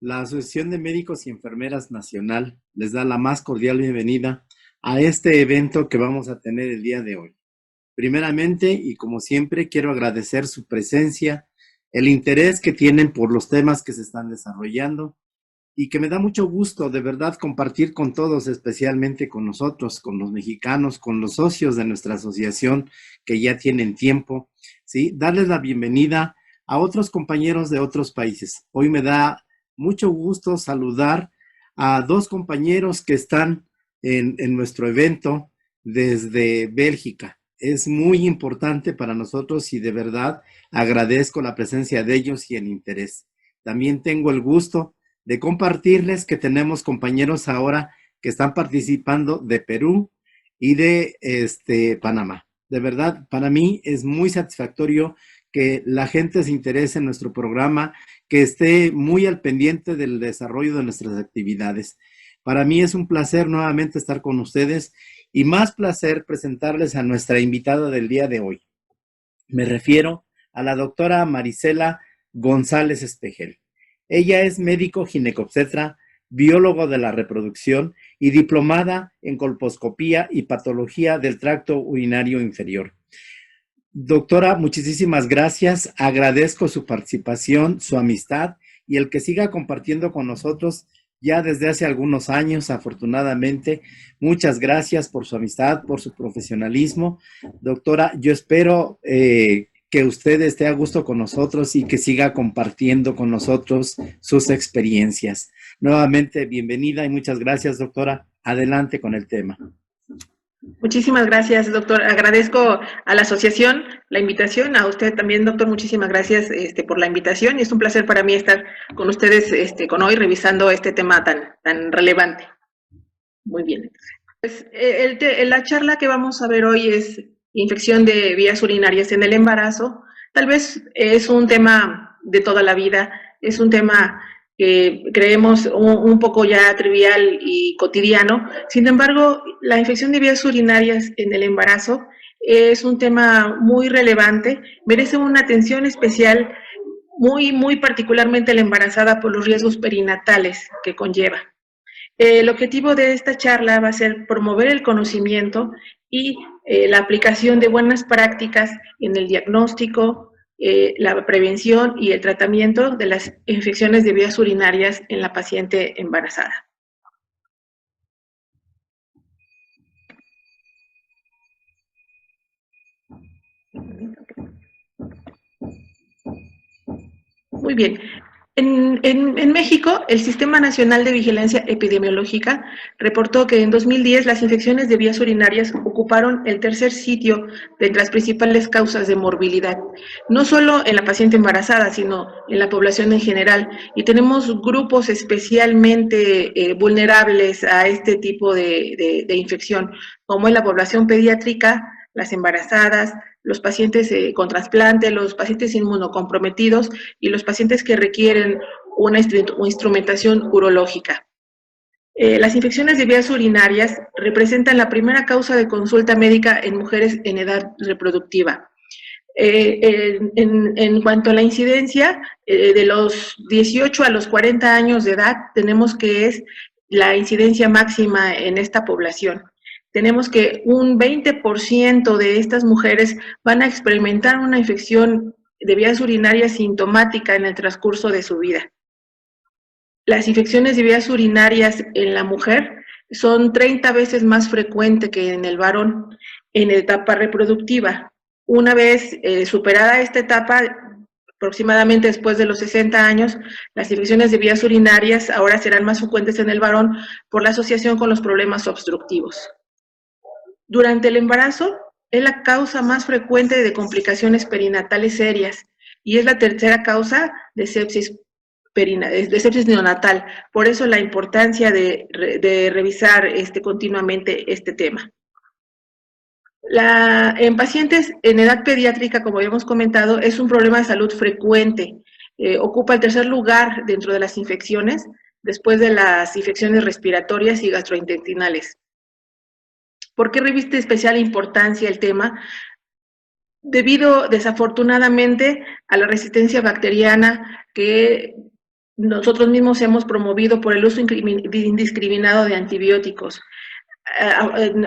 La Asociación de Médicos y Enfermeras Nacional les da la más cordial bienvenida a este evento que vamos a tener el día de hoy. Primeramente, y como siempre, quiero agradecer su presencia, el interés que tienen por los temas que se están desarrollando y que me da mucho gusto de verdad compartir con todos, especialmente con nosotros, con los mexicanos, con los socios de nuestra asociación que ya tienen tiempo, ¿sí? Darles la bienvenida a otros compañeros de otros países. Hoy me da mucho gusto saludar a dos compañeros que están en nuestro evento desde Bélgica. Es muy importante para nosotros y de verdad agradezco la presencia de ellos y el interés. También tengo el gusto de compartirles que tenemos compañeros ahora que están participando de Perú y de Panamá. De verdad, para mí es muy satisfactorio que la gente se interese en nuestro programa, que esté muy al pendiente del desarrollo de nuestras actividades. Para mí es un placer nuevamente estar con ustedes y más placer presentarles a nuestra invitada del día de hoy. Me refiero a la doctora Marisela González Espejel. Ella es médico ginecobstetra, biólogo de la reproducción y diplomada en colposcopía y patología del tracto urinario inferior. Doctora, muchísimas gracias. Agradezco su participación, su amistad y el que siga compartiendo con nosotros ya desde hace algunos años, afortunadamente. Muchas gracias por su amistad, por su profesionalismo. Doctora, yo espero que usted esté a gusto con nosotros y que siga compartiendo con nosotros sus experiencias. Nuevamente, bienvenida y muchas gracias, doctora. Adelante con el tema. Muchísimas gracias, doctor. Agradezco a la asociación la invitación, a usted también, doctor. Muchísimas gracias por la invitación y es un placer para mí estar con ustedes con hoy revisando este tema tan relevante. Muy bien. Pues, la charla que vamos a ver hoy es infección de vías urinarias en el embarazo. Tal vez es un tema de toda la vida, es un tema que creemos un poco ya trivial y cotidiano. Sin embargo, la infección de vías urinarias en el embarazo es un tema muy relevante, merece una atención especial, muy particularmente la embarazada por los riesgos perinatales que conlleva. El objetivo de esta charla va a ser promover el conocimiento y la aplicación de buenas prácticas en el diagnóstico, la prevención y el tratamiento de las infecciones de vías urinarias en la paciente embarazada. Muy bien. En México, el Sistema Nacional de Vigilancia Epidemiológica reportó que en 2010 las infecciones de vías urinarias ocuparon el tercer sitio de las principales causas de morbilidad, no solo en la paciente embarazada, sino en la población en general. Y tenemos grupos especialmente vulnerables a este tipo de infección, como es la población pediátrica, las embarazadas, los pacientes con trasplante, los pacientes inmunocomprometidos y los pacientes que requieren una instrumentación urológica. Las infecciones de vías urinarias representan la primera causa de consulta médica en mujeres en edad reproductiva. En cuanto a la incidencia, de los 18 a los 40 años de edad, tenemos que es la incidencia máxima en esta población. Tenemos que un 20% de estas mujeres van a experimentar una infección de vías urinarias sintomática en el transcurso de su vida. Las infecciones de vías urinarias en la mujer son 30 veces más frecuentes que en el varón en etapa reproductiva. Una vez superada esta etapa, aproximadamente después de los 60 años, las infecciones de vías urinarias ahora serán más frecuentes en el varón por la asociación con los problemas obstructivos. Durante el embarazo es la causa más frecuente de complicaciones perinatales serias y es la tercera causa de sepsis neonatal. Por eso la importancia de revisar continuamente este tema. En pacientes en edad pediátrica, como habíamos comentado, es un problema de salud frecuente. Ocupa el tercer lugar dentro de las infecciones, después de las infecciones respiratorias y gastrointestinales. ¿Por qué reviste especial importancia el tema? Debido, desafortunadamente, a la resistencia bacteriana que nosotros mismos hemos promovido por el uso indiscriminado de antibióticos.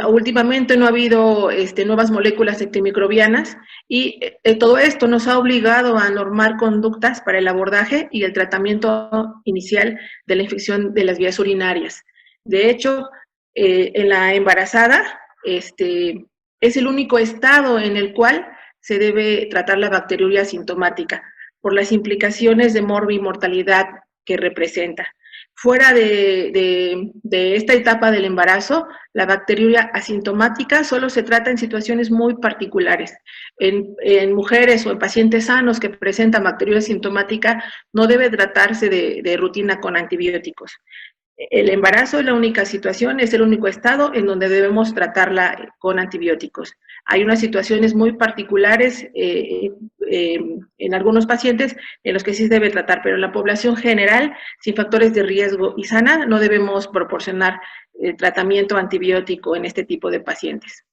Últimamente no ha habido nuevas moléculas antimicrobianas y todo esto nos ha obligado a normar conductas para el abordaje y el tratamiento inicial de la infección de las vías urinarias. De hecho, en la embarazada es el único estado en el cual se debe tratar la bacteriuria asintomática por las implicaciones de mortalidad que representa. Fuera de esta etapa del embarazo, la bacteriuria asintomática solo se trata en situaciones muy particulares. En mujeres o en pacientes sanos que presentan bacteriuria asintomática, no debe tratarse de rutina con antibióticos. El embarazo es la única situación, es el único estado en donde debemos tratarla con antibióticos. Hay unas situaciones muy particulares en algunos pacientes en los que sí se debe tratar, pero en la población general, sin factores de riesgo y sana, no debemos proporcionar tratamiento antibiótico en este tipo de pacientes.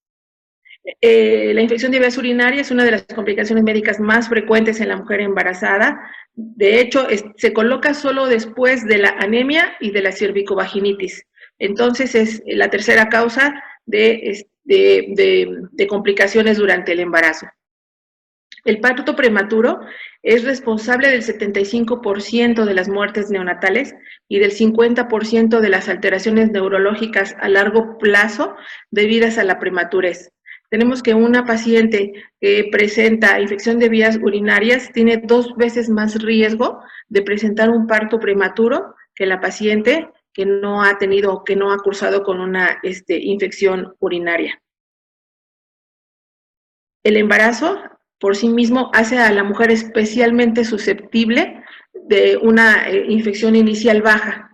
La infección de vías urinarias es una de las complicaciones médicas más frecuentes en la mujer embarazada. De hecho, se coloca solo después de la anemia y de la cervicovaginitis. Entonces, es la tercera causa de complicaciones durante el embarazo. El parto prematuro es responsable del 75% de las muertes neonatales y del 50% de las alteraciones neurológicas a largo plazo debidas a la prematurez. Tenemos que una paciente que presenta infección de vías urinarias tiene 2 veces más riesgo de presentar un parto prematuro que la paciente que no ha tenido, que no ha cursado con una infección urinaria. El embarazo por sí mismo hace a la mujer especialmente susceptible de una infección inicial baja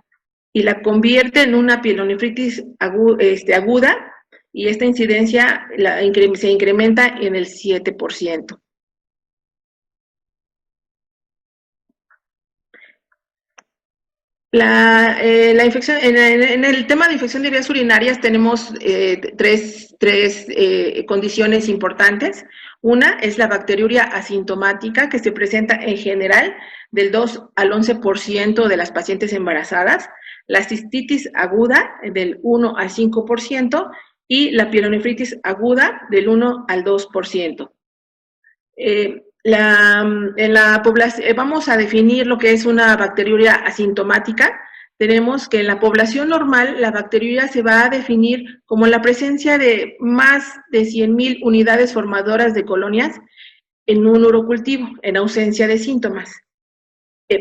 y la convierte en una pielonefritis aguda, y esta incidencia se incrementa en el 7%. La infección, en el tema de infección de vías urinarias tenemos tres condiciones importantes. Una es la bacteriuria asintomática, que se presenta en general del 2 al 11% de las pacientes embarazadas, la cistitis aguda del 1 al 5%, y la pielonefritis aguda del 1 al 2%. En la población, vamos a definir lo que es una bacteriuria asintomática. Tenemos que en la población normal la bacteriuria se va a definir como la presencia de más de 100,000 unidades formadoras de colonias en un urocultivo, en ausencia de síntomas.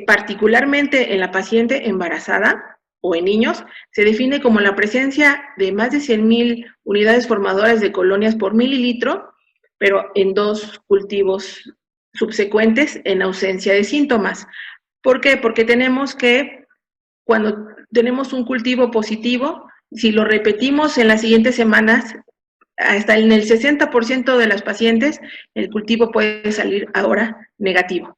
Particularmente en la paciente embarazada o en niños, se define como la presencia de más de 100,000 unidades formadoras de colonias por mililitro, pero en 2 cultivos subsecuentes en ausencia de síntomas. ¿Por qué? Porque tenemos que, cuando tenemos un cultivo positivo, si lo repetimos en las siguientes semanas, hasta en el 60% de las pacientes, el cultivo puede salir ahora negativo.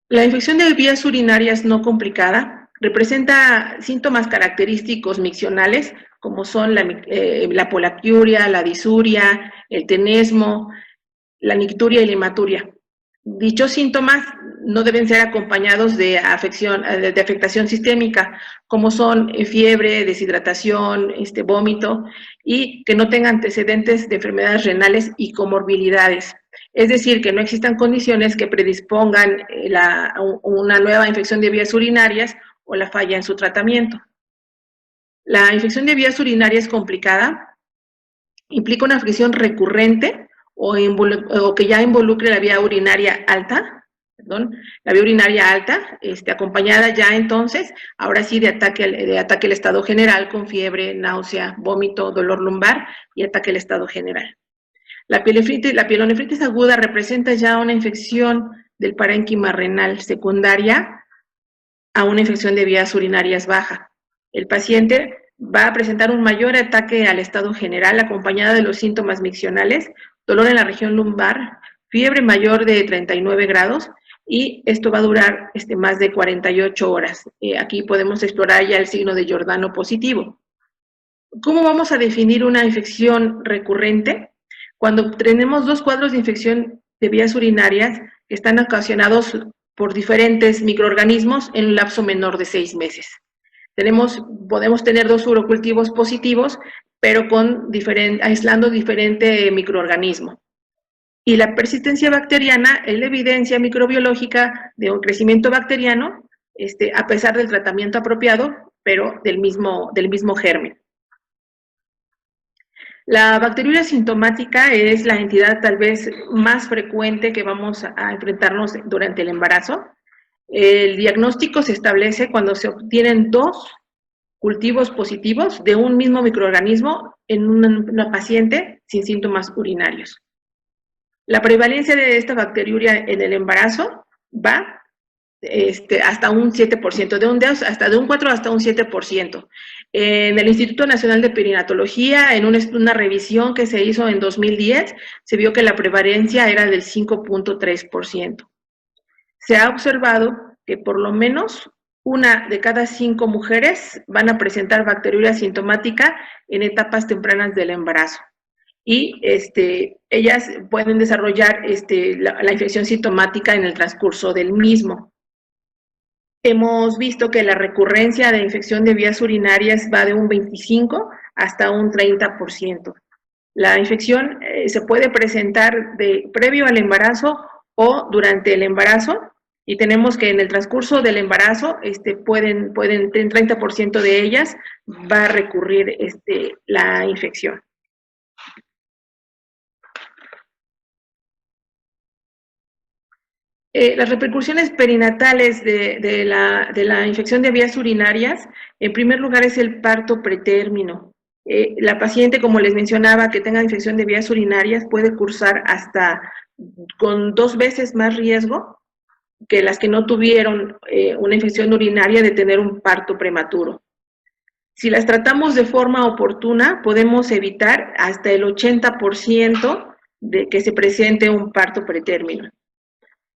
La infección de vías urinarias no complicada representa síntomas característicos miccionales, como son la polaquiuria, la disuria, el tenesmo, la nicturia y la hematuria. Dichos síntomas no deben ser acompañados de afectación sistémica, como son fiebre, deshidratación, vómito, y que no tengan antecedentes de enfermedades renales y comorbilidades. Es decir, que no existan condiciones que predispongan una nueva infección de vías urinarias o la falla en su tratamiento. La infección de vías urinarias complicada implica una afección recurrente o que ya involucre la vía urinaria alta, acompañada ya entonces, ahora sí, de ataque al estado general con fiebre, náusea, vómito, dolor lumbar y ataque al estado general. La pielonefritis aguda representa ya una infección del parénquima renal secundaria a una infección de vías urinarias baja. El paciente va a presentar un mayor ataque al estado general acompañado de los síntomas miccionales, dolor en la región lumbar, fiebre mayor de 39 grados, y esto va a durar más de 48 horas. Aquí podemos explorar ya el signo de Giordano positivo. ¿Cómo vamos a definir una infección recurrente? Cuando tenemos 2 cuadros de infección de vías urinarias que están ocasionados por diferentes microorganismos en un lapso menor de 6 meses. Podemos tener 2 urocultivos positivos, pero aislando diferente microorganismo. Y la persistencia bacteriana es la evidencia microbiológica de un crecimiento bacteriano, a pesar del tratamiento apropiado, pero del mismo germen. La bacteriuria sintomática es la entidad tal vez más frecuente que vamos a enfrentarnos durante el embarazo. El diagnóstico se establece cuando se obtienen 2 cultivos positivos de un mismo microorganismo en una paciente sin síntomas urinarios. La prevalencia de esta bacteriuria en el embarazo va hasta un 7%, hasta de un 4 hasta un 7%. En el Instituto Nacional de Perinatología, en una revisión que se hizo en 2010, se vio que la prevalencia era del 5.3%. Se ha observado que por lo menos 1 de cada 5 mujeres van a presentar bacteriuria sintomática en etapas tempranas del embarazo. Y ellas pueden desarrollar la infección sintomática en el transcurso del mismo. Hemos visto que la recurrencia de infección de vías urinarias va de un 25 hasta un 30%. La infección se puede presentar previo al embarazo o durante el embarazo, y tenemos que en el transcurso del embarazo pueden en 30% de ellas va a recurrir la infección. Las repercusiones perinatales de la infección de vías urinarias, en primer lugar, es el parto pretérmino. La paciente, como les mencionaba, que tenga infección de vías urinarias puede cursar hasta con 2 veces más riesgo que las que no tuvieron una infección urinaria de tener un parto prematuro. Si las tratamos de forma oportuna, podemos evitar hasta el 80% de que se presente un parto pretérmino.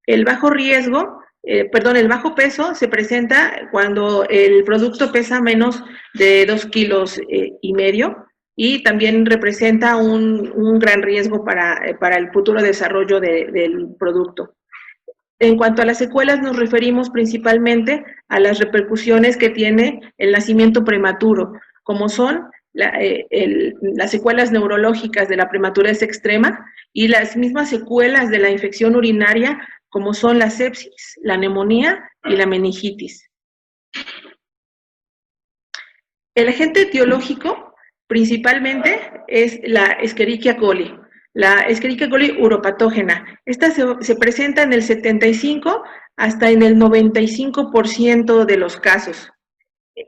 El bajo peso se presenta cuando el producto pesa menos de 2,5 kilos, y también representa un gran riesgo para el futuro desarrollo del producto. En cuanto a las secuelas, nos referimos principalmente a las repercusiones que tiene el nacimiento prematuro, como son las secuelas neurológicas de la prematurez extrema y las mismas secuelas de la infección urinaria, como son la sepsis, la neumonía y la meningitis. El agente etiológico principalmente es la Escherichia coli, la Escherichia coli uropatógena. Esta se presenta en el 75 hasta en el 95% de los casos.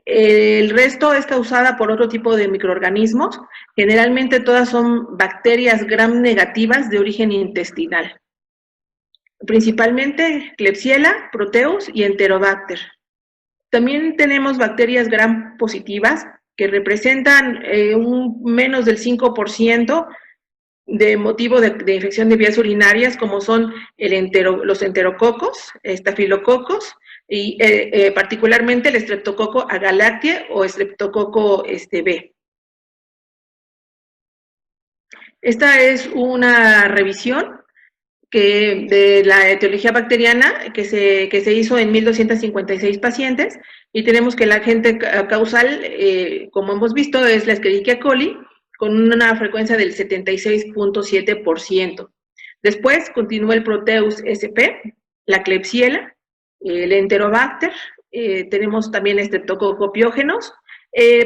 El resto es causada por otro tipo de microorganismos, generalmente todas son bacterias gram negativas de origen intestinal. Principalmente Klebsiella, Proteus y Enterobacter. También tenemos bacterias gram positivas que representan menos del 5% de motivo de infección de vías urinarias, como son los enterococos, estafilococos y particularmente el Streptococo agalactiae o Streptococo B. Esta es una revisión de la etiología bacteriana que se hizo en 1,256 pacientes, y tenemos que el agente causal, como hemos visto, es la Escherichia coli, con una frecuencia del 76.7%. Después continúa el Proteus SP, la Klebsiella, el Enterobacter, tenemos también Streptococcus piógenos,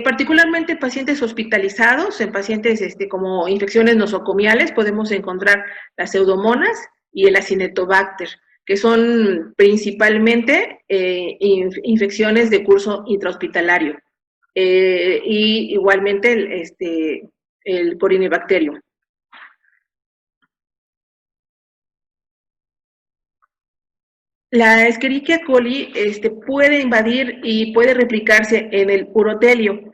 particularmente en pacientes hospitalizados, en pacientes como infecciones nosocomiales, podemos encontrar las Pseudomonas y el Acinetobacter, que son principalmente infecciones de curso intrahospitalario, y igualmente el Corynebacterium. La Escherichia coli puede invadir y puede replicarse en el urotelio.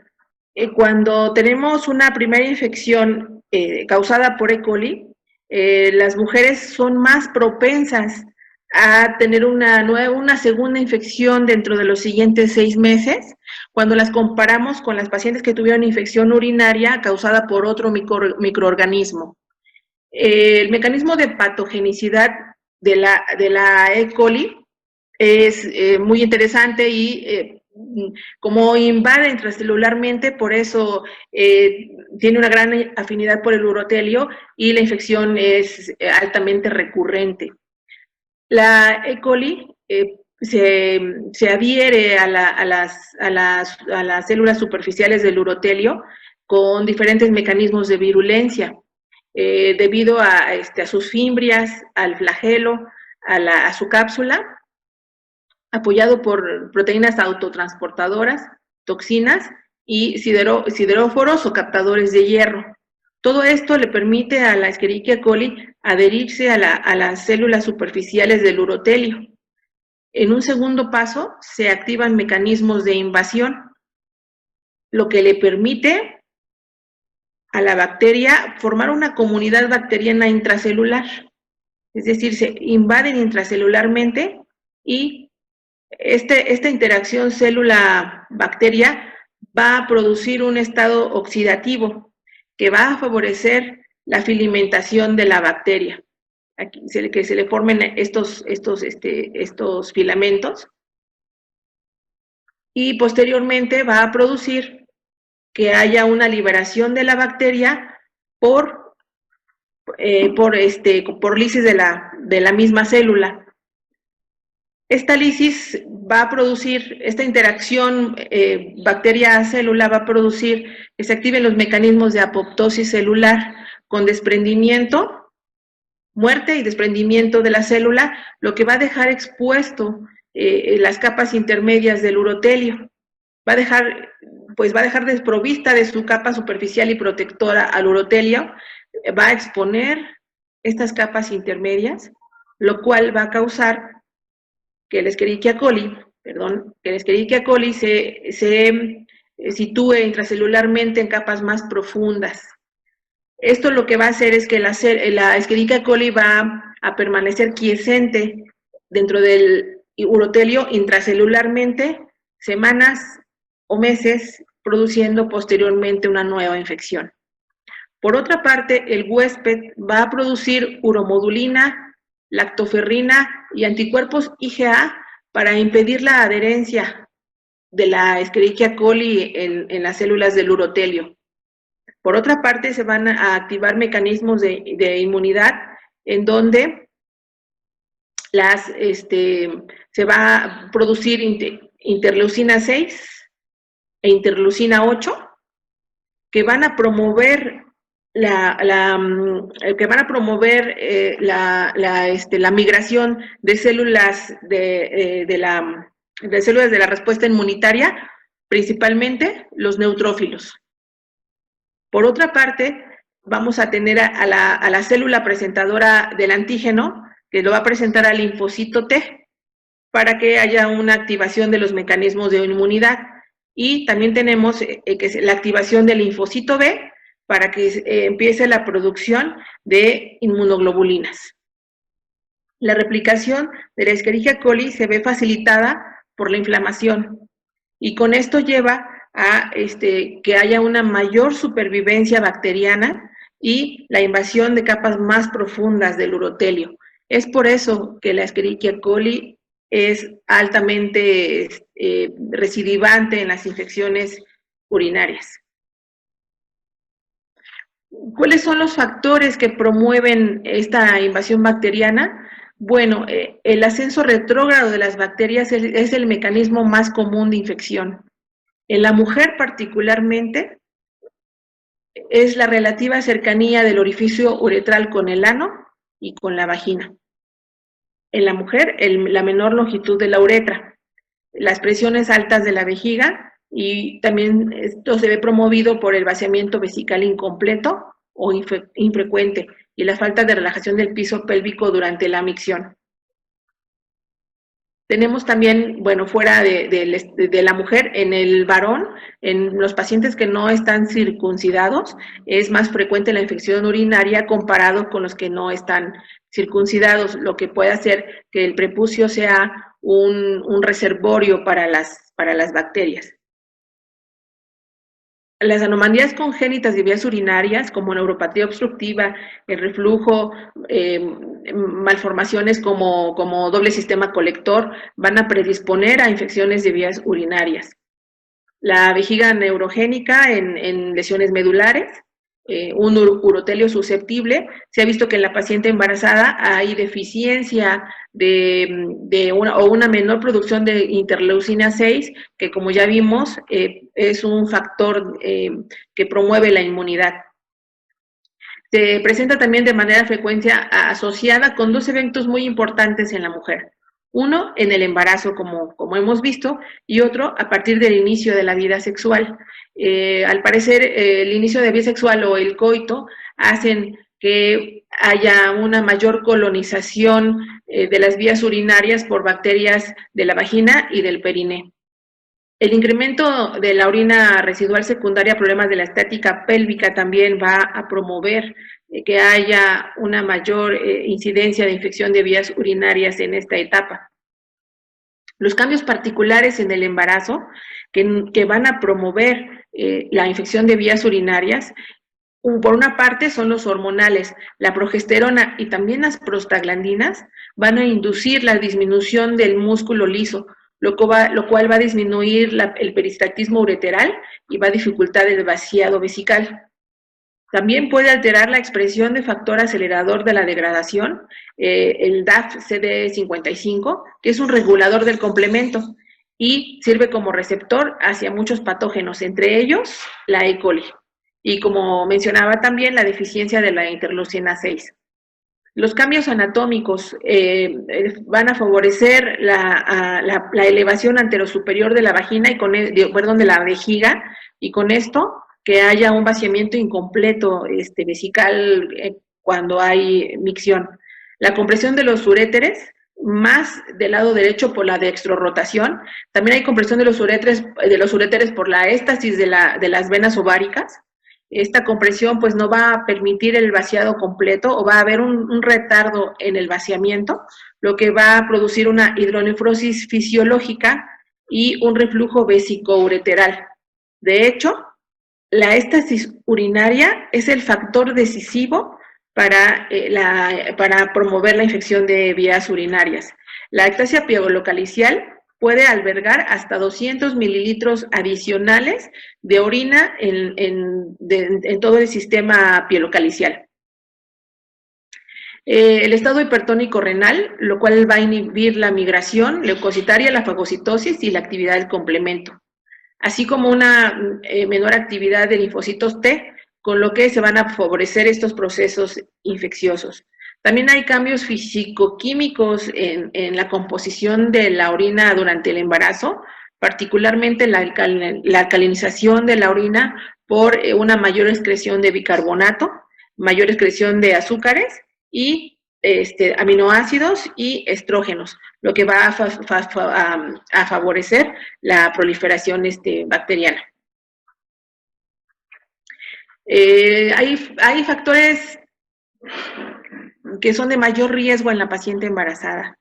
Cuando tenemos una primera infección causada por E. coli, las mujeres son más propensas a tener una segunda infección dentro de los siguientes 6 meses, cuando las comparamos con las pacientes que tuvieron infección urinaria causada por otro microorganismo. El mecanismo de patogenicidad de la E. coli es muy interesante y como invade intracelularmente, por eso tiene una gran afinidad por el urotelio y la infección es altamente recurrente. La E. coli se adhiere a las células superficiales del urotelio con diferentes mecanismos de virulencia, debido a sus fimbrias, al flagelo, a su cápsula, apoyado por proteínas autotransportadoras, toxinas y sideróforos o captadores de hierro. Todo esto le permite a la Escherichia coli adherirse a las células superficiales del urotelio. En un segundo paso, se activan mecanismos de invasión, lo que le permite a la bacteria formar una comunidad bacteriana intracelular. Es decir, se invaden intracelularmente y esta interacción célula-bacteria va a producir un estado oxidativo que va a favorecer la filamentación de la bacteria. Aquí que se le formen estos filamentos y posteriormente va a producir que haya una liberación de la bacteria por lisis de la misma célula. Esta lisis va a producir, esta interacción bacteria-célula va a producir que se activen los mecanismos de apoptosis celular con desprendimiento, muerte y desprendimiento de la célula, lo que va a dejar expuesto las capas intermedias del urotelio. Va a dejar desprovista de su capa superficial y protectora al urotelio, va a exponer estas capas intermedias, lo cual va a causar que el Escherichia coli se sitúe intracelularmente en capas más profundas. Esto lo que va a hacer es que la Escherichia coli va a permanecer quiescente dentro del urotelio intracelularmente semanas o meses, produciendo posteriormente una nueva infección. Por otra parte, el huésped va a producir uromodulina, lactoferrina y anticuerpos IgA para impedir la adherencia de la Escherichia coli en las células del urotelio. Por otra parte, se van a activar mecanismos de inmunidad en donde se va a producir interleucina 6 e interleucina 8 que van a promover la migración de células de células de la respuesta inmunitaria, principalmente los neutrófilos. Por otra parte, vamos a tener a la célula presentadora del antígeno, que lo va a presentar al linfocito T, para que haya una activación de los mecanismos de inmunidad. Y también tenemos la activación del linfocito B, para que empiece la producción de inmunoglobulinas. La replicación de la Escherichia coli se ve facilitada por la inflamación y con esto lleva a que haya una mayor supervivencia bacteriana y la invasión de capas más profundas del urotelio. Es por eso que la Escherichia coli es altamente recidivante en las infecciones urinarias. ¿Cuáles son los factores que promueven esta invasión bacteriana? Bueno, el ascenso retrógrado de las bacterias es el mecanismo más común de infección. En la mujer particularmente, es la relativa cercanía del orificio uretral con el ano y con la vagina. En la mujer, la menor longitud de la uretra, las presiones altas de la vejiga, y también esto se ve promovido por el vaciamiento vesical incompleto o infrecuente y la falta de relajación del piso pélvico durante la micción. Tenemos también, bueno, fuera de la mujer, en el varón, en los pacientes que no están circuncidados, es más frecuente la infección urinaria comparado con los que no están circuncidados, lo que puede hacer que el prepucio sea un reservorio para las bacterias. Las anomalías congénitas de vías urinarias, como neuropatía obstructiva, el reflujo, malformaciones como doble sistema colector, van a predisponer a infecciones de vías urinarias. La vejiga neurogénica en lesiones medulares, un urotelio susceptible. Se ha visto que en la paciente embarazada hay deficiencia de una menor producción de interleucina 6, que como ya vimos, es un factor que promueve la inmunidad. Se presenta también de manera frecuencia asociada con dos eventos muy importantes en la mujer. Uno en el embarazo, como hemos visto, y otro a partir del inicio de la vida sexual. Al parecer, el inicio de la vida sexual o el coito hacen que haya una mayor colonización de las vías urinarias por bacterias de la vagina y del periné. El incremento de la orina residual secundaria a problemas de la estática pélvica también va a promover que haya una mayor incidencia de infección de vías urinarias en esta etapa. Los cambios particulares en el embarazo que van a promover la infección de vías urinarias, por una parte son los hormonales, la progesterona y también las prostaglandinas van a inducir la disminución del músculo liso, lo cual va a disminuir el peristaltismo ureteral y va a dificultar el vaciado vesical. También puede alterar la expresión de factor acelerador de la degradación, el DAF-CD55, que es un regulador del complemento y sirve como receptor hacia muchos patógenos, entre ellos la E. coli. Y como mencionaba también, la deficiencia de la interleucina 6. Los cambios anatómicos van a favorecer la elevación anterosuperior de la vagina de la vejiga, y con esto que haya un vaciamiento incompleto vesical cuando hay micción. La compresión de los uréteres, más del lado derecho por la dextrorrotación. También hay compresión de los uréteres por la éstasis de las venas ováricas. Esta compresión pues no va a permitir el vaciado completo, o va a haber un retardo en el vaciamiento, lo que va a producir una hidronefrosis fisiológica y un reflujo vesicoureteral. De hecho, la éstasis urinaria es el factor decisivo para promover la infección de vías urinarias. La ectasia pielocalicial puede albergar hasta 200 mililitros adicionales de orina en todo el sistema pielocalicial. El estado hipertónico renal, lo cual va a inhibir la migración leucocitaria, la fagocitosis y la actividad del complemento, así como una menor actividad de linfocitos T, con lo que se van a favorecer estos procesos infecciosos. También hay cambios físico-químicos en la composición de la orina durante el embarazo, particularmente la alcalinización de la orina por una mayor excreción de bicarbonato, mayor excreción de azúcares y aminoácidos y estrógenos, lo que va a favorecer la proliferación bacteriana. Hay factores que son de mayor riesgo en la paciente embarazada.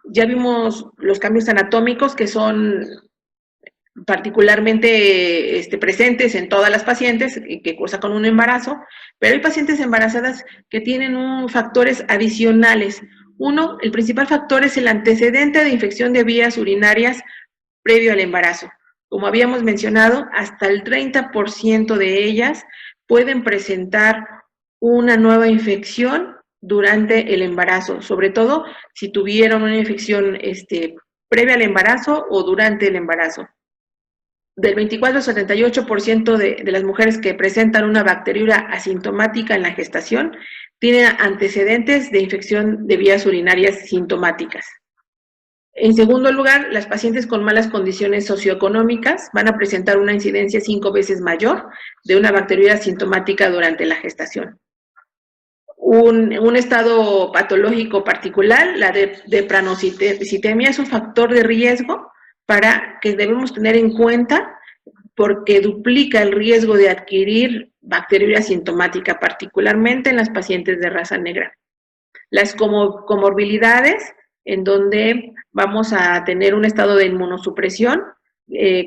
Ya vimos los cambios anatómicos que son particularmente presentes en todas las pacientes que cursan con un embarazo, pero hay pacientes embarazadas que tienen factores adicionales. Uno, el principal factor es el antecedente de infección de vías urinarias previo al embarazo. Como habíamos mencionado, hasta el 30% de ellas pueden presentar una nueva infección durante el embarazo, sobre todo si tuvieron una infección previa al embarazo o durante el embarazo. Del 24 al 78% de las mujeres que presentan una bacteriuria asintomática en la gestación tienen antecedentes de infección de vías urinarias sintomáticas. En segundo lugar, las pacientes con malas condiciones socioeconómicas van a presentar una incidencia 5 veces mayor de una bacteriuria asintomática durante la gestación. Un estado patológico particular, la depranocitemia, es un factor de riesgo que debemos tener en cuenta porque duplica el riesgo de adquirir bacteriuria asintomática, particularmente en las pacientes de raza negra. Las comorbilidades, en donde vamos a tener un estado de inmunosupresión,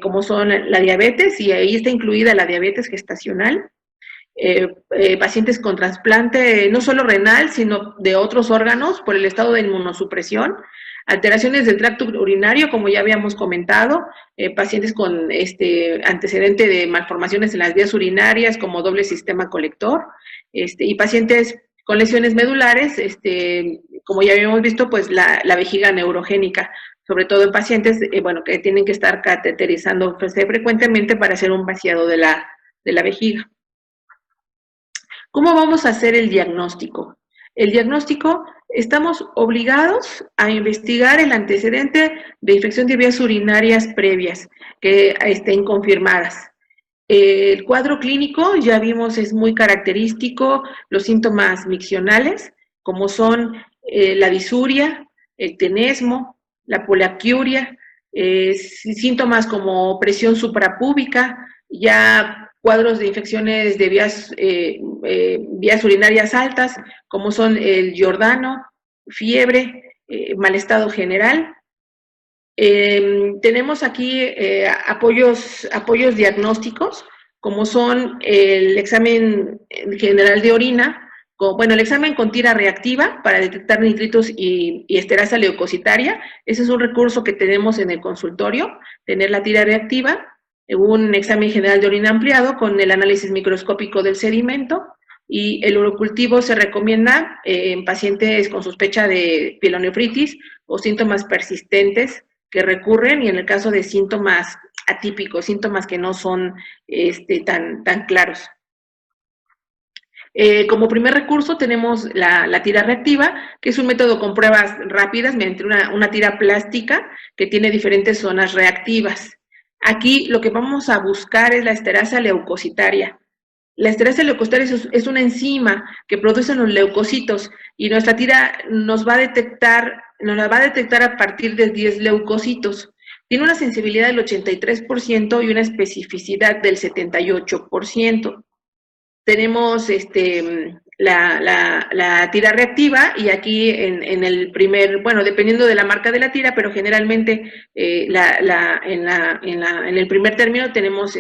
como son la diabetes, y ahí está incluida la diabetes gestacional, pacientes con trasplante no solo renal, sino de otros órganos por el estado de inmunosupresión, alteraciones del tracto urinario, como ya habíamos comentado, pacientes con antecedente de malformaciones en las vías urinarias, como doble sistema colector, y pacientes con lesiones medulares, como ya habíamos visto, pues la vejiga neurogénica, sobre todo en pacientes, bueno, que tienen que estar cateterizando frecuentemente para hacer un vaciado de la vejiga. ¿Cómo vamos a hacer el diagnóstico? El diagnóstico, estamos obligados a investigar el antecedente de infección de vías urinarias previas que estén confirmadas. El cuadro clínico, ya vimos, es muy característico, los síntomas miccionales, como son la disuria, el tenesmo, la poliaquiuria, síntomas como presión suprapúbica, ya cuadros de infecciones de vías urinarias altas, como son el Giordano, fiebre, mal estado general. Tenemos aquí apoyos diagnósticos, como son el examen general de orina, el examen con tira reactiva para detectar nitritos y esterasa leucocitaria. Ese es un recurso que tenemos en el consultorio, tener la tira reactiva, un examen general de orina ampliado con el análisis microscópico del sedimento, y el urocultivo se recomienda en pacientes con sospecha de pielonefritis o síntomas persistentes que recurren, y en el caso de síntomas atípicos, síntomas que no son tan claros. Como primer recurso tenemos la tira reactiva, que es un método con pruebas rápidas mediante una tira plástica que tiene diferentes zonas reactivas. Aquí lo que vamos a buscar es la esterasa leucocitaria. La esterasa leucocitaria es una enzima que produce los leucocitos, y nuestra tira nos la va a detectar a partir de 10 leucocitos. Tiene una sensibilidad del 83% y una especificidad del 78%. Tenemos la tira reactiva, y aquí en el primer, bueno, dependiendo de la marca de la tira, pero generalmente en el primer término tenemos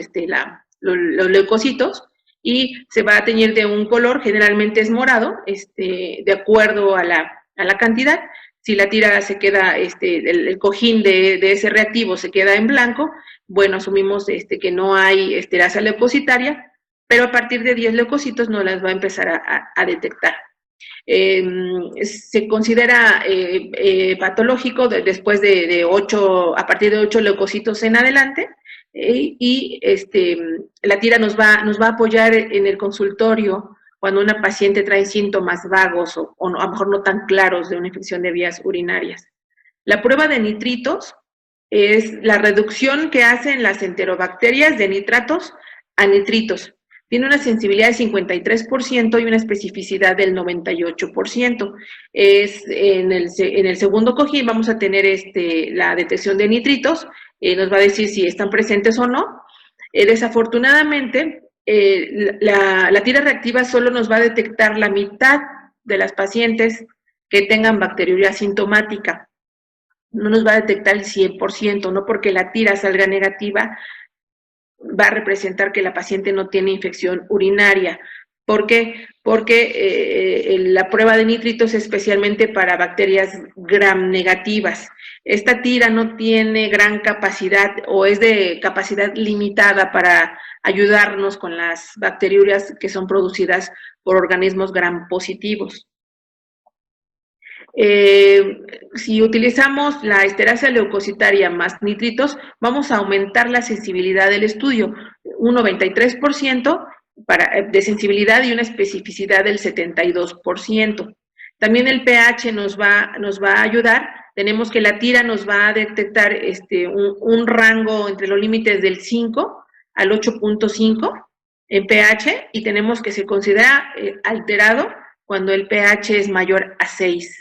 los leucocitos, y se va a teñir de un color, generalmente es morado, de acuerdo a la cantidad. Si la tira se queda, el cojín de ese reactivo se queda en blanco, bueno, asumimos que no hay esterasa leucocitaria, pero a partir de 10 leucocitos no las va a empezar a detectar. Se considera patológico después de 8, a partir de 8 leucocitos en adelante, y la tira nos va a apoyar en el consultorio cuando una paciente trae síntomas vagos o a lo mejor no tan claros de una infección de vías urinarias. La prueba de nitritos es la reducción que hacen las enterobacterias de nitratos a nitritos. Tiene una sensibilidad del 53% y una especificidad del 98%. En el segundo cojín vamos a tener la detección de nitritos, nos va a decir si están presentes o no. Desafortunadamente, la tira reactiva solo nos va a detectar la mitad de las pacientes que tengan bacteriuria asintomática. No nos va a detectar el 100%, no porque la tira salga negativa va a representar que la paciente no tiene infección urinaria. ¿Por qué? Porque la prueba de nitritos es especialmente para bacterias gram negativas. Esta tira no tiene gran capacidad, o es de capacidad limitada para ayudarnos con las bacteriurias que son producidas por organismos gram positivos. Si utilizamos la esterasa leucocitaria más nitritos, vamos a aumentar la sensibilidad del estudio, un 93% de sensibilidad y una especificidad del 72%. También el pH nos va a ayudar. Tenemos que la tira nos va a detectar un rango entre los límites del 5 al 8.5 en pH, y tenemos que se considera alterado cuando el pH es mayor a 6.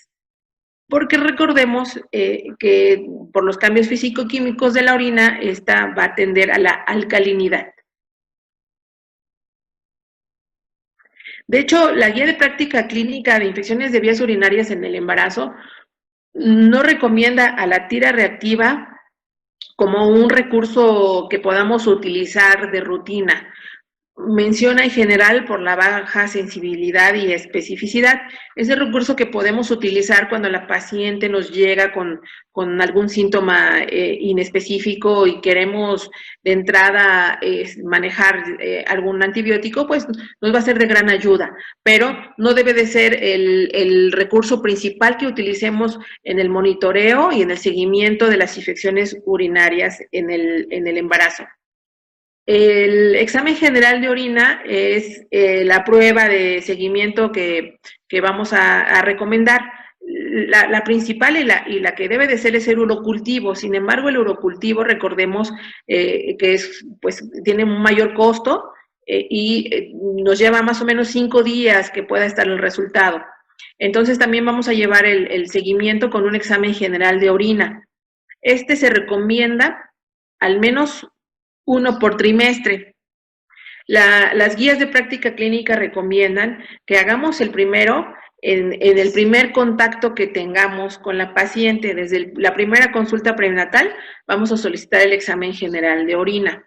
Porque recordemos que por los cambios físico-químicos de la orina, esta va a tender a la alcalinidad. De hecho, la guía de práctica clínica de infecciones de vías urinarias en el embarazo no recomienda a la tira reactiva como un recurso que podamos utilizar de rutina. Menciona en general por la baja sensibilidad y especificidad. Es el recurso que podemos utilizar cuando la paciente nos llega con algún síntoma inespecífico y queremos de entrada manejar algún antibiótico, pues nos va a ser de gran ayuda, pero no debe de ser el recurso principal que utilicemos en el monitoreo y en el seguimiento de las infecciones urinarias en el embarazo. El examen general de orina es la prueba de seguimiento que vamos a recomendar. La principal y la que debe de ser es el urocultivo. Sin embargo, el urocultivo, recordemos que pues, tiene un mayor costo y nos lleva más o menos 5 días que pueda estar el resultado. Entonces, también vamos a llevar el seguimiento con un examen general de orina. Este se recomienda al menos 1 por trimestre. Las guías de práctica clínica recomiendan que hagamos el primero en el primer contacto que tengamos con la paciente. Desde la primera consulta prenatal vamos a solicitar el examen general de orina.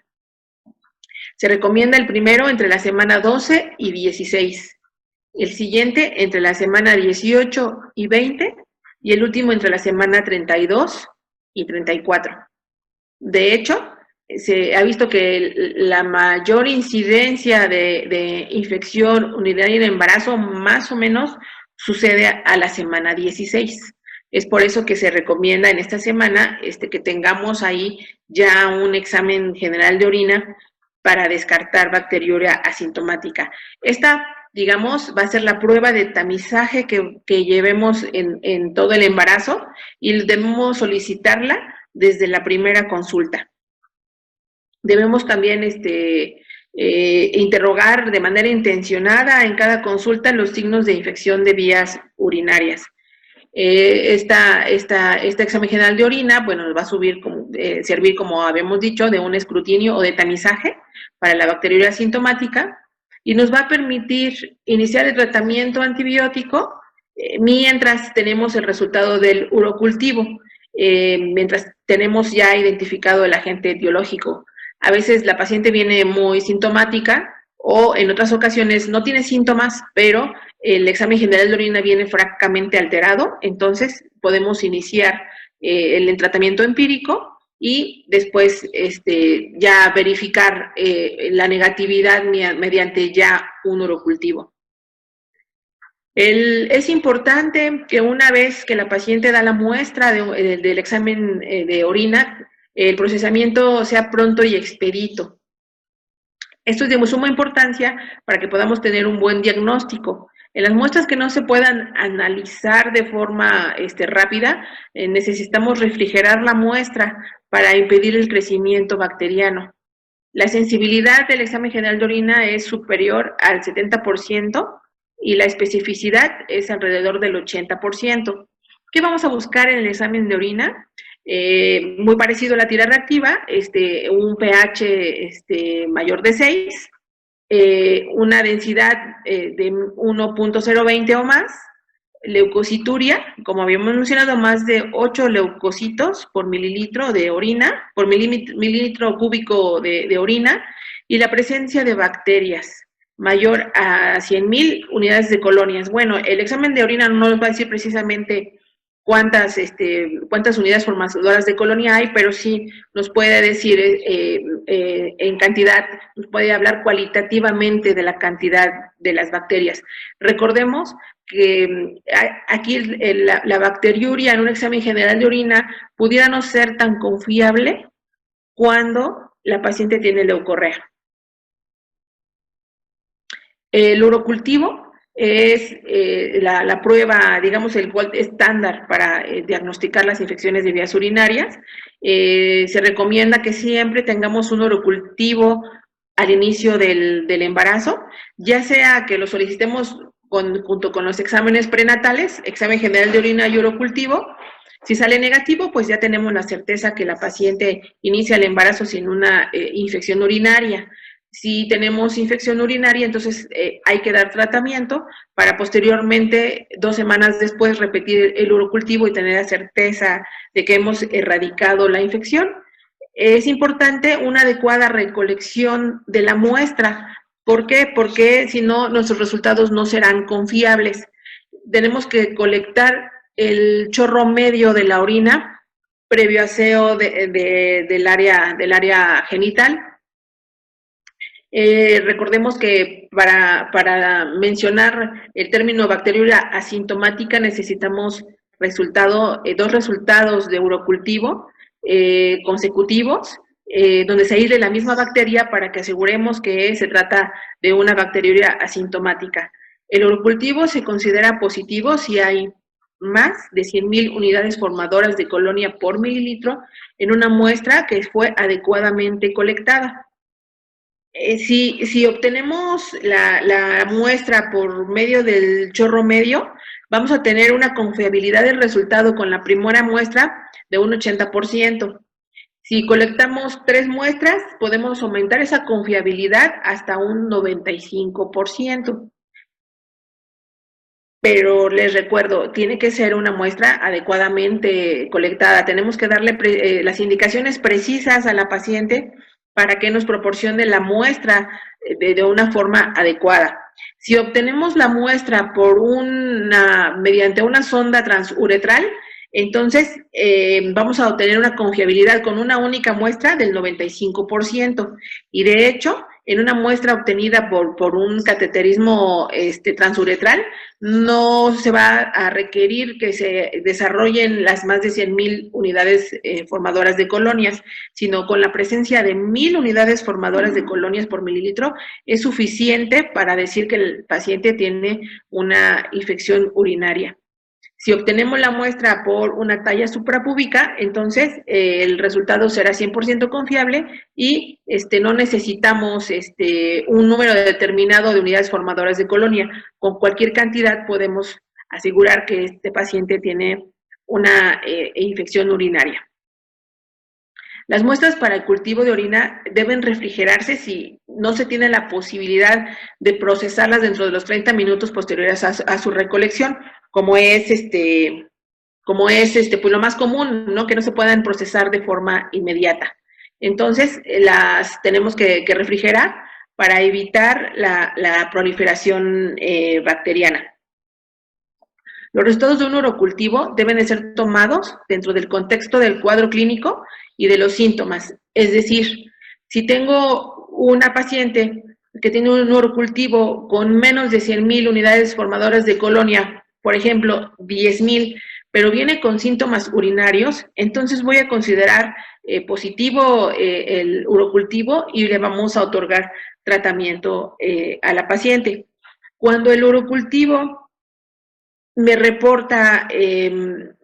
Se recomienda el primero entre la semana 12 y 16, el siguiente entre la semana 18 y 20 y el último entre la semana 32 y 34. De hecho, se ha visto que la mayor incidencia de infección urinaria en embarazo más o menos sucede a la semana 16. Es por eso que se recomienda en esta semana que tengamos ahí ya un examen general de orina para descartar bacteriuria asintomática. Esta, digamos, va a ser la prueba de tamizaje que llevemos en todo el embarazo y debemos solicitarla desde la primera consulta. Debemos también interrogar de manera intencionada en cada consulta los signos de infección de vías urinarias. Este examen general de orina, bueno, nos va a servir, como habíamos dicho, de un escrutinio o de tamizaje para la bacteriuria asintomática y nos va a permitir iniciar el tratamiento antibiótico mientras tenemos el resultado del urocultivo, mientras tenemos ya identificado el agente etiológico. A veces la paciente viene muy sintomática o en otras ocasiones no tiene síntomas, pero el examen general de orina viene francamente alterado, entonces podemos iniciar el tratamiento empírico y después ya verificar la negatividad mediante ya un urocultivo. Es importante que una vez que la paciente da la muestra del examen de orina, el procesamiento sea pronto y expedito. Esto es de suma importancia para que podamos tener un buen diagnóstico. En las muestras que no se puedan analizar de forma rápida, necesitamos refrigerar la muestra para impedir el crecimiento bacteriano. La sensibilidad del examen general de orina es superior al 70% y la especificidad es alrededor del 80%. ¿Qué vamos a buscar en el examen de orina? Muy parecido a la tira reactiva, un pH mayor de 6, una densidad de 1.020 o más, leucocituria, como habíamos mencionado, más de 8 leucocitos por mililitro de orina, por mililitro cúbico de orina, y la presencia de bacterias mayor a 100,000 unidades de colonias. Bueno, el examen de orina no nos va a decir precisamente cuántas unidades formadoras de colonia hay, pero sí nos puede decir en cantidad, nos puede hablar cualitativamente de la cantidad de las bacterias. Recordemos que aquí la bacteriuria en un examen general de orina pudiera no ser tan confiable cuando la paciente tiene leucorrea. El urocultivo es la prueba, digamos, el gold estándar para diagnosticar las infecciones de vías urinarias. Se recomienda que siempre tengamos un urocultivo al inicio del embarazo, ya sea que lo solicitemos junto con los exámenes prenatales, examen general de orina y urocultivo. Si sale negativo, pues ya tenemos la certeza que la paciente inicia el embarazo sin una infección urinaria. Si tenemos infección urinaria, entonces hay que dar tratamiento para posteriormente, 2 semanas después, repetir el urocultivo y tener la certeza de que hemos erradicado la infección. Es importante una adecuada recolección de la muestra. ¿Por qué? Porque si no, nuestros resultados no serán confiables. Tenemos que colectar el chorro medio de la orina previo aseo del área genital. Recordemos que para mencionar el término bacteriuria asintomática necesitamos dos resultados de urocultivo consecutivos, donde se aísle la misma bacteria para que aseguremos que se trata de una bacteriuria asintomática. El urocultivo se considera positivo si hay más de 100,000 unidades formadoras de colonia por mililitro en una muestra que fue adecuadamente colectada. Si obtenemos la muestra por medio del chorro medio, vamos a tener una confiabilidad del resultado con la primera muestra de un 80%. Si colectamos 3 muestras, podemos aumentar esa confiabilidad hasta un 95%. Pero les recuerdo, tiene que ser una muestra adecuadamente colectada. Tenemos que darle las indicaciones precisas a la paciente para que nos proporcione la muestra de una forma adecuada. Si obtenemos la muestra mediante una sonda transuretral, entonces vamos a obtener una confiabilidad con una única muestra del 95%. Y de hecho, en una muestra obtenida por un cateterismo transuretral, no se va a requerir que se desarrollen las más de 100,000 unidades formadoras de colonias, sino con la presencia de 1,000 unidades formadoras de colonias por mililitro es suficiente para decir que el paciente tiene una infección urinaria. Si obtenemos la muestra por una talla suprapúbica, entonces el resultado será 100% confiable y no necesitamos un número determinado de unidades formadoras de colonia. Con cualquier cantidad podemos asegurar que este paciente tiene una infección urinaria. Las muestras para el cultivo de orina deben refrigerarse si no se tiene la posibilidad de procesarlas dentro de los 30 minutos posteriores a su recolección, como es pues lo más común, ¿no? Que no se puedan procesar de forma inmediata. Entonces, las tenemos que refrigerar para evitar la proliferación bacteriana. Los resultados de un urocultivo deben de ser tomados dentro del contexto del cuadro clínico y de los síntomas. Es decir, si tengo una paciente que tiene un urocultivo con menos de 100,000 unidades formadoras de colonia, por ejemplo, 10,000, pero viene con síntomas urinarios, entonces voy a considerar positivo el urocultivo y le vamos a otorgar tratamiento a la paciente. Cuando el urocultivo me reporta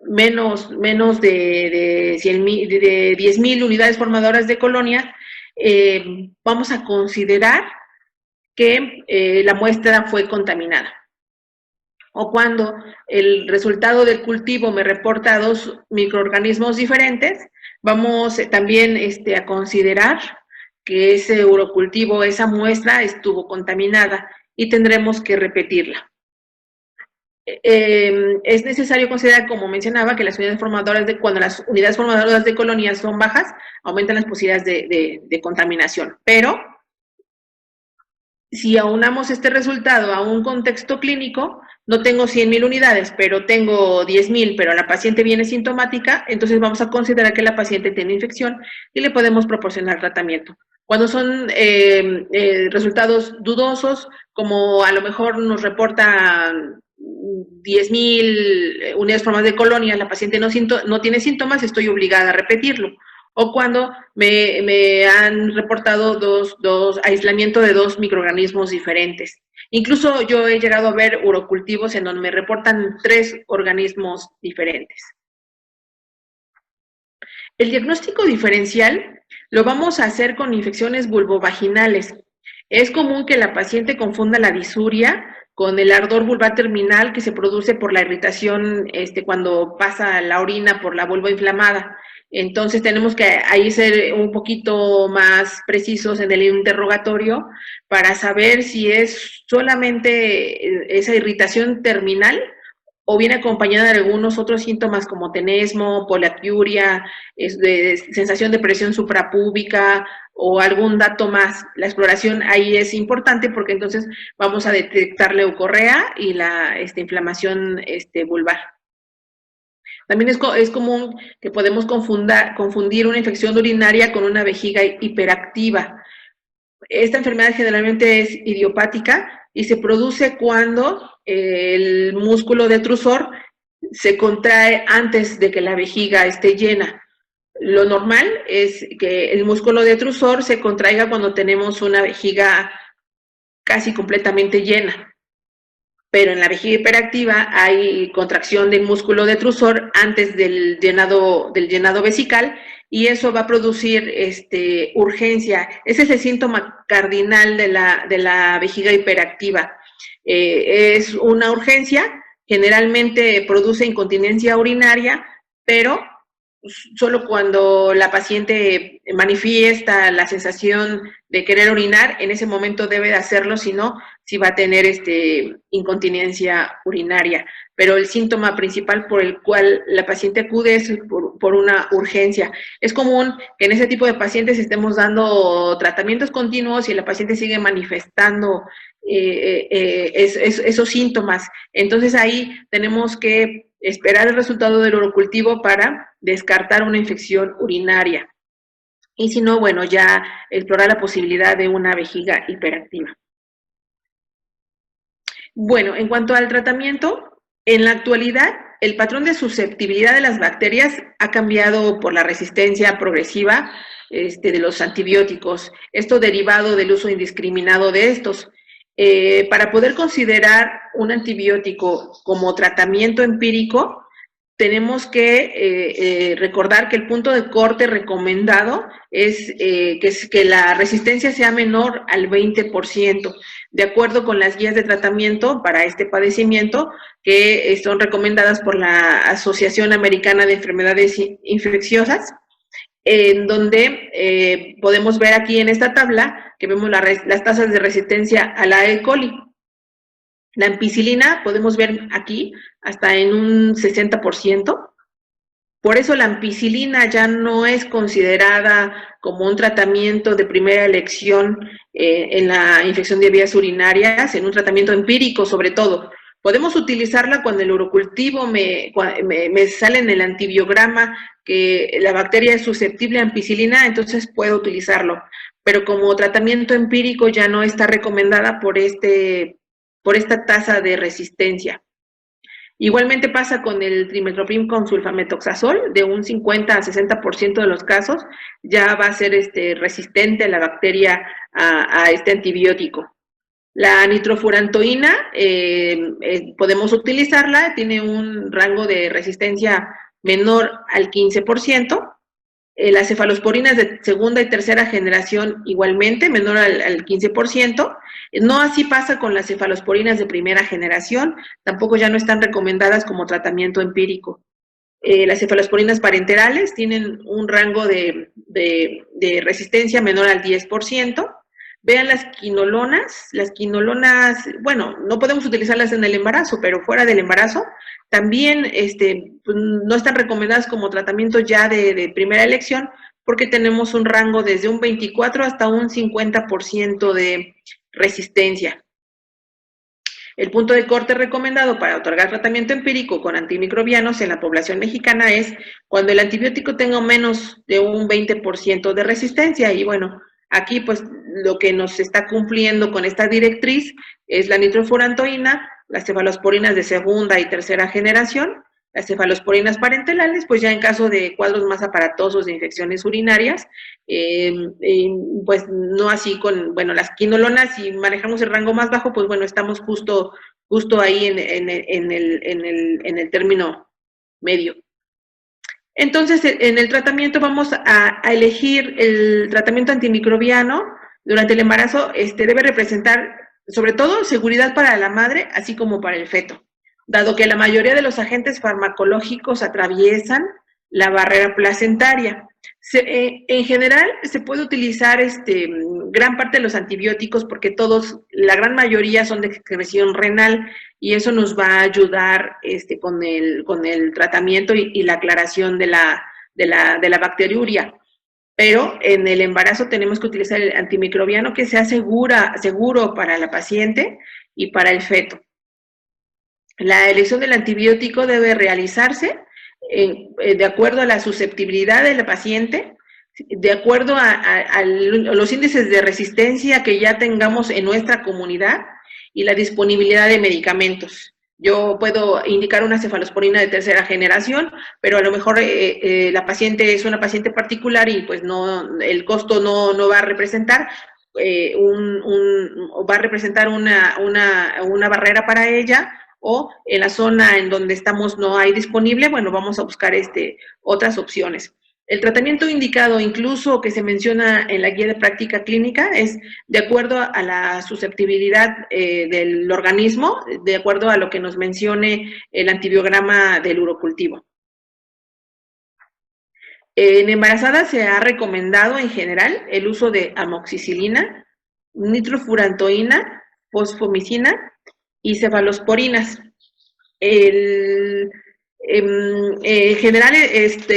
menos de 10,000 unidades formadoras de colonia, vamos a considerar que la muestra fue contaminada. O cuando el resultado del cultivo me reporta 2 microorganismos diferentes, vamos también a considerar que ese urocultivo, esa muestra estuvo contaminada y tendremos que repetirla. Es necesario considerar, como mencionaba, que cuando las unidades formadoras de colonias son bajas, aumentan las posibilidades de contaminación. Pero, si aunamos este resultado a un contexto clínico, no tengo 100,000 unidades, pero tengo 10,000, pero la paciente viene sintomática, entonces vamos a considerar que la paciente tiene infección y le podemos proporcionar tratamiento. Cuando son resultados dudosos, como a lo mejor nos reporta 10,000 unidades formadas de colonia, la paciente no tiene síntomas, estoy obligada a repetirlo. O cuando me han reportado aislamiento de 2 microorganismos diferentes. Incluso yo he llegado a ver urocultivos en donde me reportan 3 organismos diferentes. El diagnóstico diferencial lo vamos a hacer con infecciones vulvovaginales. Es común que la paciente confunda la disuria con el ardor vulvar terminal que se produce por la irritación cuando pasa la orina por la vulva inflamada. Entonces tenemos que ahí ser un poquito más precisos en el interrogatorio para saber si es solamente esa irritación terminal o viene acompañada de algunos otros síntomas como tenesmo, poliaquiuria, sensación de presión suprapúbica o algún dato más. La exploración ahí es importante porque entonces vamos a detectar leucorrea y la inflamación vulvar. También es común que podemos confundir una infección urinaria con una vejiga hiperactiva. Esta enfermedad generalmente es idiopática y se produce cuando el músculo detrusor se contrae antes de que la vejiga esté llena. Lo normal es que el músculo detrusor se contraiga cuando tenemos una vejiga casi completamente llena. Pero en la vejiga hiperactiva hay contracción del músculo detrusor antes del llenado vesical y eso va a producir urgencia. Ese es el síntoma cardinal de la vejiga hiperactiva. Es una urgencia, generalmente produce incontinencia urinaria, pero solo cuando la paciente manifiesta la sensación de querer orinar, en ese momento debe de hacerlo, si no, si va a tener incontinencia urinaria. Pero el síntoma principal por el cual la paciente acude es por una urgencia. Es común que en ese tipo de pacientes estemos dando tratamientos continuos y la paciente sigue manifestando esos síntomas. Entonces ahí tenemos que esperar el resultado del urocultivo para descartar una infección urinaria. Y si no, bueno, ya explorar la posibilidad de una vejiga hiperactiva. Bueno, en cuanto al tratamiento, en la actualidad, el patrón de susceptibilidad de las bacterias ha cambiado por la resistencia progresiva de los antibióticos, esto derivado del uso indiscriminado de estos. Para poder considerar un antibiótico como tratamiento empírico, tenemos que recordar que el punto de corte recomendado es que la resistencia sea menor al 20%, de acuerdo con las guías de tratamiento para este padecimiento que son recomendadas por la Asociación Americana de Enfermedades Infecciosas, en donde podemos ver aquí en esta tabla que vemos las tasas de resistencia a la E. coli. La ampicilina podemos ver aquí hasta en un 60%. Por eso la ampicilina ya no es considerada como un tratamiento de primera elección en la infección de vías urinarias, en un tratamiento empírico sobre todo. Podemos utilizarla cuando el urocultivo me sale en el antibiograma que la bacteria es susceptible a ampicilina, entonces puedo utilizarlo. Pero como tratamiento empírico ya no está recomendada por esta tasa de resistencia. Igualmente pasa con el trimethoprim con sulfametoxazol, de un 50 a 60% de los casos ya va a ser resistente a la bacteria a este antibiótico. La nitrofurantoína podemos utilizarla, tiene un rango de resistencia menor al 15%. Las cefalosporinas de segunda y tercera generación igualmente, menor al 15%. No así pasa con las cefalosporinas de primera generación, tampoco ya no están recomendadas como tratamiento empírico. Las cefalosporinas parenterales tienen un rango de resistencia menor al 10%. Vean las quinolonas, bueno, no podemos utilizarlas en el embarazo, pero fuera del embarazo, también no están recomendadas como tratamiento ya de primera elección, porque tenemos un rango desde un 24 hasta un 50% de resistencia. El punto de corte recomendado para otorgar tratamiento empírico con antimicrobianos en la población mexicana es cuando el antibiótico tenga menos de un 20% de resistencia. Y bueno, aquí pues lo que nos está cumpliendo con esta directriz es la nitrofurantoína, las cefalosporinas de segunda y tercera generación, las cefalosporinas parenterales, pues ya en caso de cuadros más aparatosos de infecciones urinarias, pues no así con, bueno, las quinolonas, si manejamos el rango más bajo, pues bueno, estamos justo ahí en el término medio. Entonces, en el tratamiento vamos a elegir el tratamiento antimicrobiano durante el embarazo, debe representar sobre todo seguridad para la madre, así como para el feto, dado que la mayoría de los agentes farmacológicos atraviesan la barrera placentaria. En general se puede utilizar gran parte de los antibióticos porque la gran mayoría son de excreción renal y eso nos va a ayudar con el tratamiento y la aclaración de la bacteriuria. Pero en el embarazo tenemos que utilizar el antimicrobiano que sea seguro para la paciente y para el feto. La elección del antibiótico debe realizarse de acuerdo a la susceptibilidad de la paciente, de acuerdo a los índices de resistencia que ya tengamos en nuestra comunidad y la disponibilidad de medicamentos. Yo puedo indicar una cefalosporina de tercera generación, pero a lo mejor la paciente es una paciente particular y pues el costo no va a representar va a representar una barrera para ella, o en la zona en donde estamos no hay disponible, bueno, vamos a buscar otras opciones. El tratamiento indicado, incluso que se menciona en la guía de práctica clínica, es de acuerdo a la susceptibilidad del organismo, de acuerdo a lo que nos mencione el antibiograma del urocultivo. En embarazadas se ha recomendado en general el uso de amoxicilina, nitrofurantoína, fosfomicina y cefalosporinas. En general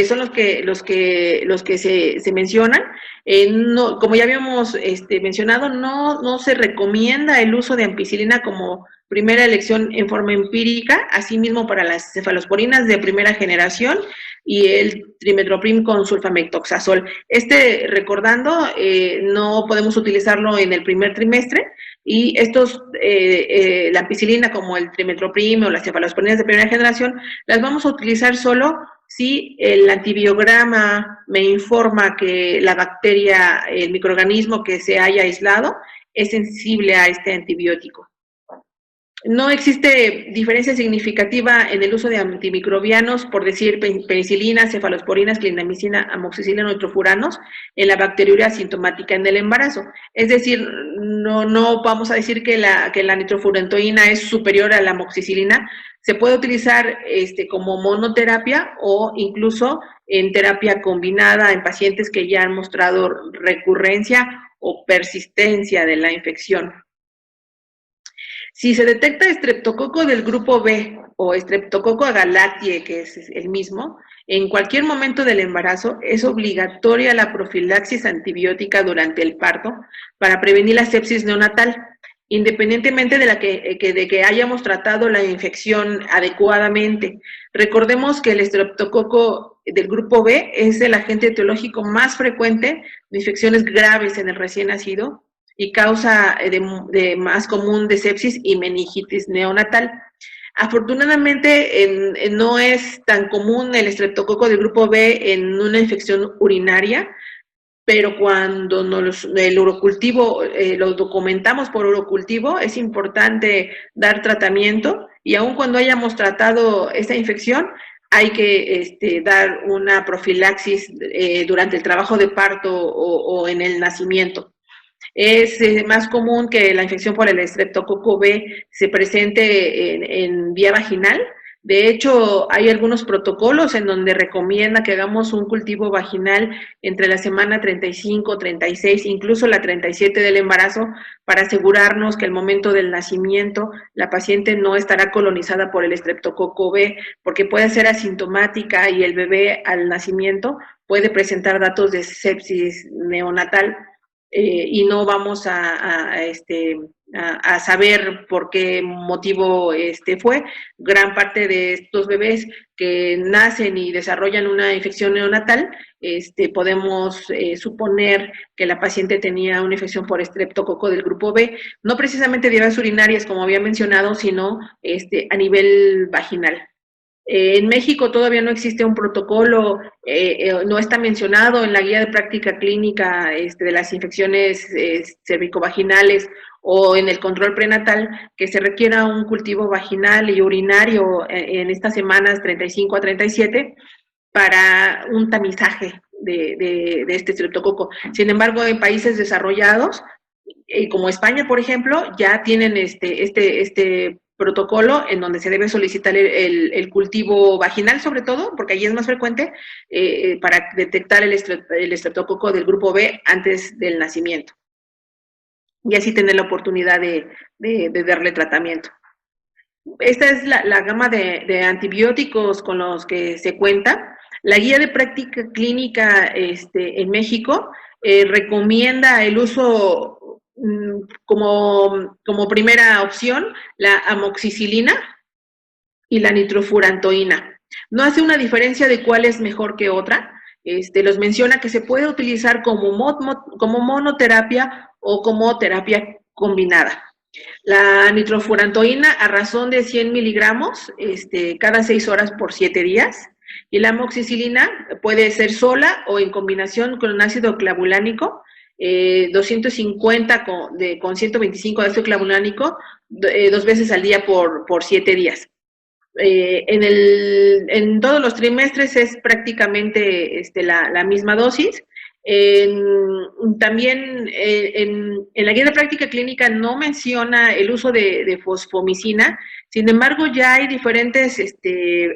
son los que se mencionan. Como ya habíamos mencionado, no se recomienda el uso de ampicilina como primera elección en forma empírica, asimismo para las cefalosporinas de primera generación y el trimetoprim con sulfamethoxazol. Recordando, no podemos utilizarlo en el primer trimestre, y la ampicilina como el trimetoprim o las cefalosporinas de primera generación, las vamos a utilizar solo si el antibiograma me informa que la bacteria, el microorganismo que se haya aislado, es sensible a este antibiótico. No existe diferencia significativa en el uso de antimicrobianos, por decir penicilina, cefalosporinas, clindamicina, amoxicilina, nitrofuranos, en la bacteriuria asintomática en el embarazo. Es decir, no vamos a decir que la nitrofurantoína es superior a la amoxicilina. Se puede utilizar como monoterapia o incluso en terapia combinada en pacientes que ya han mostrado recurrencia o persistencia de la infección. Si se detecta estreptococo del grupo B o estreptococo agalactiae, que es el mismo, en cualquier momento del embarazo es obligatoria la profilaxis antibiótica durante el parto para prevenir la sepsis neonatal, independientemente de que hayamos tratado la infección adecuadamente. Recordemos que el estreptococo del grupo B es el agente etiológico más frecuente de infecciones graves en el recién nacido y causa de más común de sepsis y meningitis neonatal. Afortunadamente, no es tan común el estreptococo del grupo B en una infección urinaria, pero cuando el urocultivo lo documentamos por urocultivo, es importante dar tratamiento, y aun cuando hayamos tratado esta infección, hay que dar una profilaxis durante el trabajo de parto o en el nacimiento. Es más común que la infección por el estreptococo B se presente en vía vaginal. De hecho, hay algunos protocolos en donde recomienda que hagamos un cultivo vaginal entre la semana 35, 36, incluso la 37 del embarazo, para asegurarnos que al momento del nacimiento la paciente no estará colonizada por el estreptococo B, porque puede ser asintomática y el bebé al nacimiento puede presentar datos de sepsis neonatal. Y no vamos a saber por qué motivo fue. Gran parte de estos bebés que nacen y desarrollan una infección neonatal, podemos suponer que la paciente tenía una infección por estreptococo del grupo B, no precisamente de vías urinarias, como había mencionado, sino a nivel vaginal. En México todavía no existe un protocolo, no está mencionado en la guía de práctica clínica de las infecciones cervicovaginales o en el control prenatal que se requiera un cultivo vaginal y urinario en estas semanas 35 a 37 para un tamizaje de este estreptococo. Sin embargo, en países desarrollados, como España, por ejemplo, ya tienen este protocolo en donde se debe solicitar el cultivo vaginal, sobre todo, porque allí es más frecuente, para detectar el estreptococo del grupo B antes del nacimiento. Y así tener la oportunidad de darle tratamiento. Esta es la gama de antibióticos con los que se cuenta. La guía de práctica clínica en México recomienda el uso como primera opción la amoxicilina y la nitrofurantoína. No hace una diferencia de cuál es mejor que otra. Los menciona que se puede utilizar como monoterapia o como terapia combinada. La nitrofurantoína a razón de 100 miligramos cada 6 horas por 7 días. Y la amoxicilina puede ser sola o en combinación con un ácido clavulánico, 250 con 125 de ácido clavulánico, 2 veces al día por 7 días. En todos los trimestres es prácticamente la misma dosis. También en la guía de práctica clínica no menciona el uso de fosfomicina, sin embargo ya hay diferentes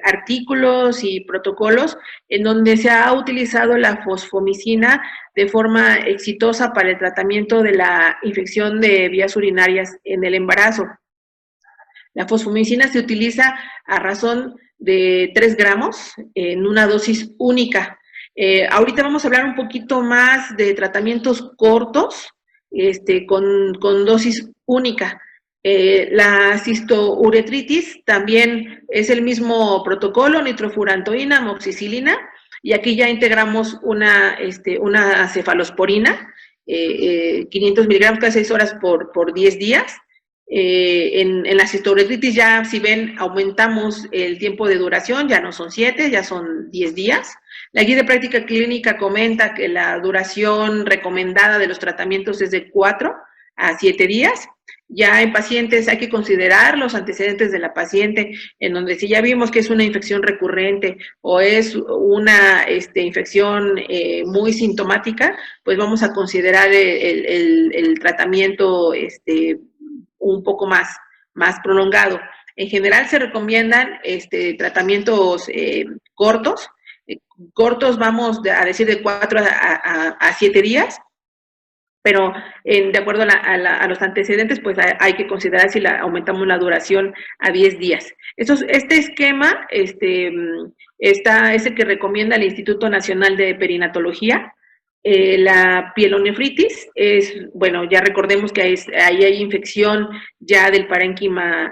artículos y protocolos en donde se ha utilizado la fosfomicina de forma exitosa para el tratamiento de la infección de vías urinarias en el embarazo. La fosfomicina se utiliza a razón de 3 gramos en una dosis única. Ahorita vamos a hablar un poquito más de tratamientos cortos, con dosis única. La cistouretritis también es el mismo protocolo, nitrofurantoína, amoxicilina, y aquí ya integramos una cefalosporina, 500 miligramos cada 6 horas por 10 días. En la cistouretritis ya, si ven, aumentamos el tiempo de duración, ya no son 7, ya son 10 días. La guía de práctica clínica comenta que la duración recomendada de los tratamientos es de 4 a 7 días. Ya en pacientes hay que considerar los antecedentes de la paciente, en donde si ya vimos que es una infección recurrente o es una infección muy sintomática, pues vamos a considerar el tratamiento un poco más prolongado. En general se recomiendan tratamientos cortos. Cortos vamos a decir de 4 a 7 días, pero de acuerdo a los antecedentes, pues hay que considerar si aumentamos la duración a 10 días. Este esquema es el que recomienda el Instituto Nacional de Perinatología. La pielonefritis es, bueno, ya recordemos que ahí hay infección ya del parénquima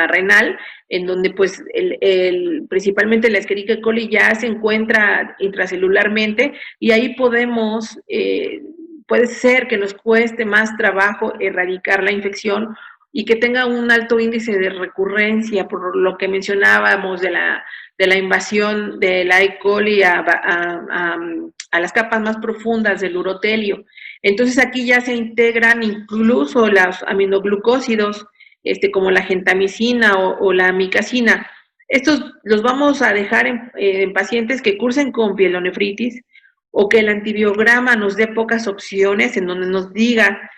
renal, en donde pues principalmente la Escherichia coli ya se encuentra intracelularmente, y ahí puede ser que nos cueste más trabajo erradicar la infección y que tenga un alto índice de recurrencia, por lo que mencionábamos de la invasión de la E. coli a las capas más profundas del urotelio. Entonces aquí ya se integran incluso los aminoglucósidos, como la gentamicina o la amicacina. Estos los vamos a dejar en pacientes que cursen con pielonefritis o que el antibiograma nos dé pocas opciones, en donde nos diga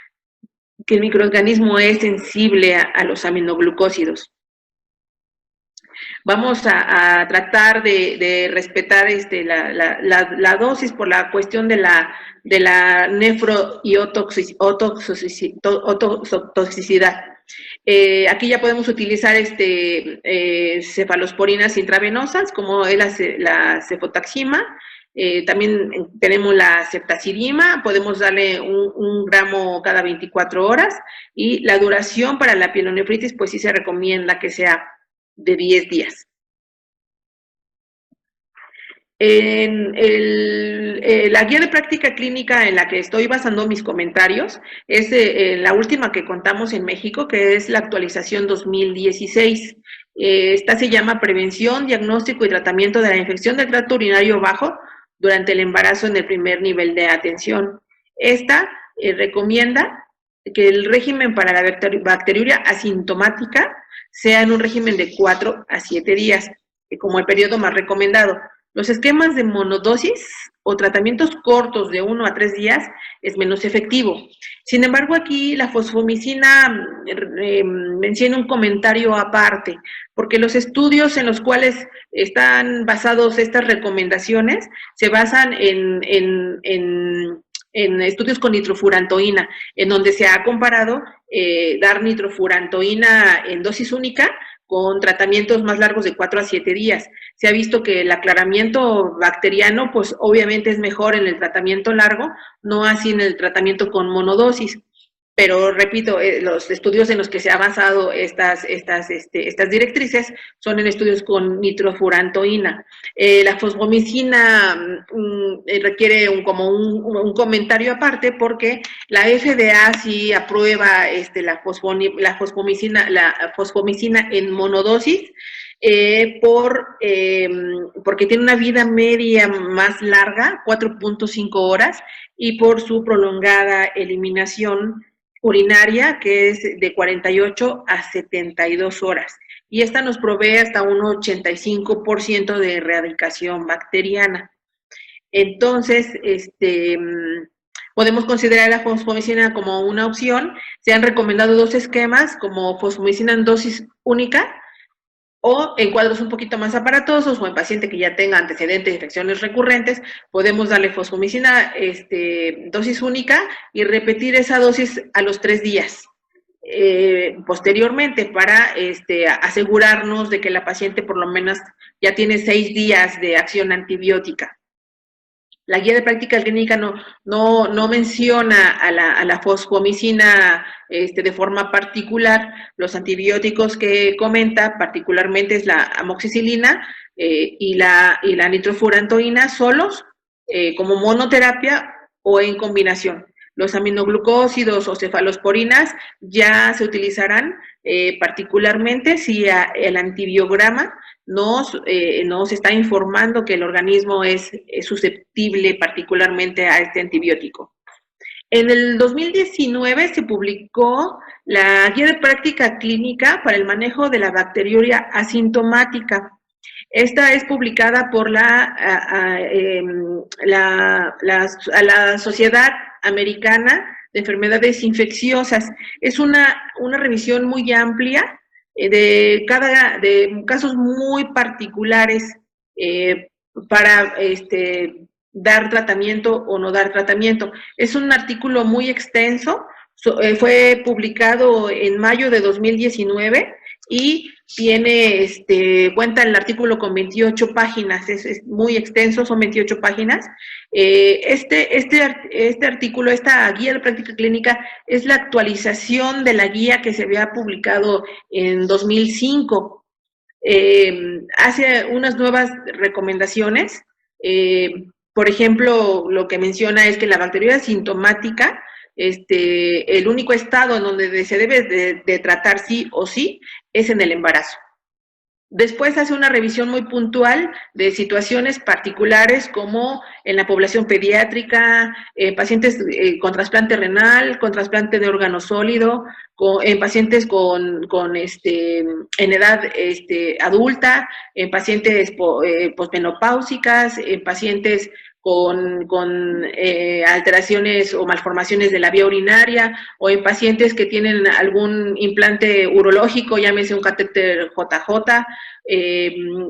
que el microorganismo es sensible a los aminoglucósidos. Vamos a tratar de respetar la dosis por la cuestión de la nefro y otoxicidad. Aquí ya podemos utilizar cefalosporinas intravenosas, como es la cefotaxima. También tenemos la ceftazidima, podemos darle un gramo cada 24 horas, y la duración para la pielonefritis pues sí se recomienda que sea de 10 días. La guía de práctica clínica en la que estoy basando mis comentarios es la última que contamos en México, que es la actualización 2016. Esta se llama Prevención, Diagnóstico y Tratamiento de la Infección del Tracto Urinario Bajo durante el embarazo en el primer nivel de atención. Esta recomienda que el régimen para la bacteriuria asintomática sea en un régimen de 4 a 7 días, como el periodo más recomendado. Los esquemas de monodosis o tratamientos cortos de 1 a 3 días es menos efectivo. Sin embargo, aquí la fosfomicina menciona un comentario aparte, porque los estudios en los cuales están basados estas recomendaciones se basan en estudios con nitrofurantoína, en donde se ha comparado dar nitrofurantoína en dosis única con tratamientos más largos de 4 a 7 días. Se ha visto que el aclaramiento bacteriano, pues obviamente es mejor en el tratamiento largo, no así en el tratamiento con monodosis. Pero repito, los estudios en los que se ha basado estas directrices son en estudios con nitrofurantoína. La fosfomicina requiere un comentario aparte porque la FDA sí aprueba la fosfomicina en monodosis porque tiene una vida media más larga, 4.5 horas, y por su prolongada eliminación urinaria, que es de 48 a 72 horas. Y esta nos provee hasta un 85% de erradicación bacteriana. Entonces, podemos considerar la fosfomicina como una opción. Se han recomendado 2 esquemas, como fosfomicina en dosis única, o en cuadros un poquito más aparatosos o en paciente que ya tenga antecedentes de infecciones recurrentes, podemos darle fosfomicina dosis única y repetir esa dosis a los 3 días. Posteriormente para asegurarnos de que la paciente por lo menos ya tiene 6 días de acción antibiótica. La guía de práctica clínica no menciona a la fosfomicina de forma particular. Los antibióticos que comenta particularmente es la amoxicilina y la nitrofurantoína solos, como monoterapia o en combinación. Los aminoglucósidos o cefalosporinas ya se utilizarán particularmente si el antibiograma nos está informando que el organismo es susceptible particularmente a este antibiótico. En el 2019 se publicó la Guía de Práctica Clínica para el manejo de la bacteriuria asintomática. Esta es publicada por la Sociedad Americana de Enfermedades Infecciosas. Es una revisión muy amplia de casos muy particulares para dar tratamiento o no dar tratamiento. Es un artículo muy extenso, fue publicado en mayo de 2019 y cuenta el artículo con 28 páginas, es muy extenso, son 28 páginas. Este artículo, esta guía de práctica clínica, es la actualización de la guía que se había publicado en 2005. Hace unas nuevas recomendaciones. Por ejemplo, lo que menciona es que la bacteriuria sintomática, el único estado en donde se debe de tratar sí o sí es en el embarazo. Después hace una revisión muy puntual de situaciones particulares como en la población pediátrica, pacientes con trasplante renal, con trasplante de órgano sólido, en pacientes en edad adulta, en pacientes posmenopáusicas, en pacientes con alteraciones o malformaciones de la vía urinaria, o en pacientes que tienen algún implante urológico, llámese un catéter JJ,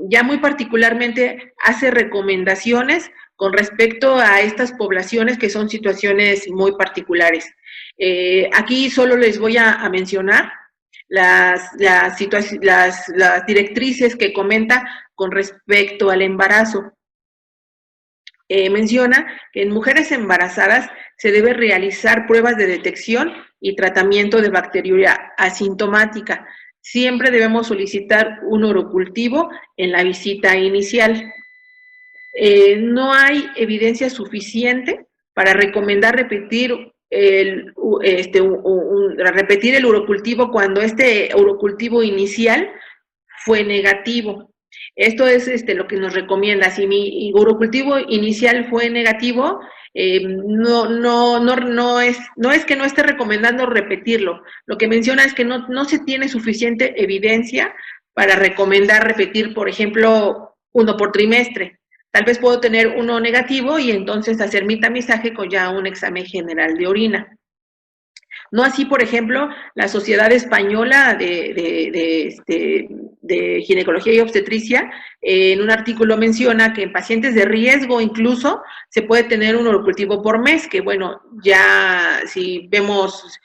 ya muy particularmente hace recomendaciones con respecto a estas poblaciones que son situaciones muy particulares. Aquí solo les voy a mencionar las directrices que comenta con respecto al embarazo. Menciona que en mujeres embarazadas se debe realizar pruebas de detección y tratamiento de bacteriuria asintomática. Siempre debemos solicitar un urocultivo en la visita inicial. No hay evidencia suficiente para recomendar repetir el urocultivo cuando este urocultivo inicial fue negativo. Esto es lo que nos recomienda. Si mi urocultivo inicial fue negativo, no es que no esté recomendando repetirlo. Lo que menciona es que no se tiene suficiente evidencia para recomendar repetir, por ejemplo, 1 por trimestre. Tal vez puedo tener uno negativo y entonces hacer mi tamizaje con ya un examen general de orina. No así, por ejemplo, la Sociedad Española de Ginecología y Obstetricia, en un artículo menciona que en pacientes de riesgo incluso se puede tener un urocultivo por mes, que bueno, ya si vemos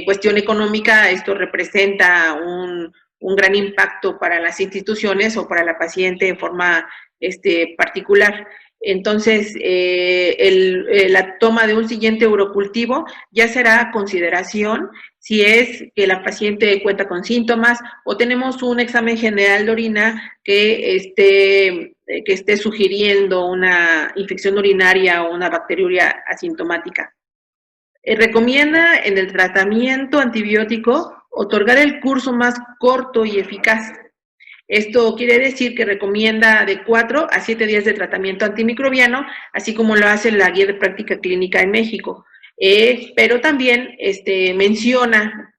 cuestión económica, esto representa un gran impacto para las instituciones o para la paciente en forma particular. Entonces, la toma de un siguiente urocultivo ya será a consideración si es que la paciente cuenta con síntomas o tenemos un examen general de orina que esté sugiriendo una infección urinaria o una bacteriuria asintomática. Recomienda en el tratamiento antibiótico otorgar el curso más corto y eficaz. Esto quiere decir que recomienda de 4 a 7 días de tratamiento antimicrobiano, así como lo hace la Guía de Práctica Clínica en México. Pero también menciona,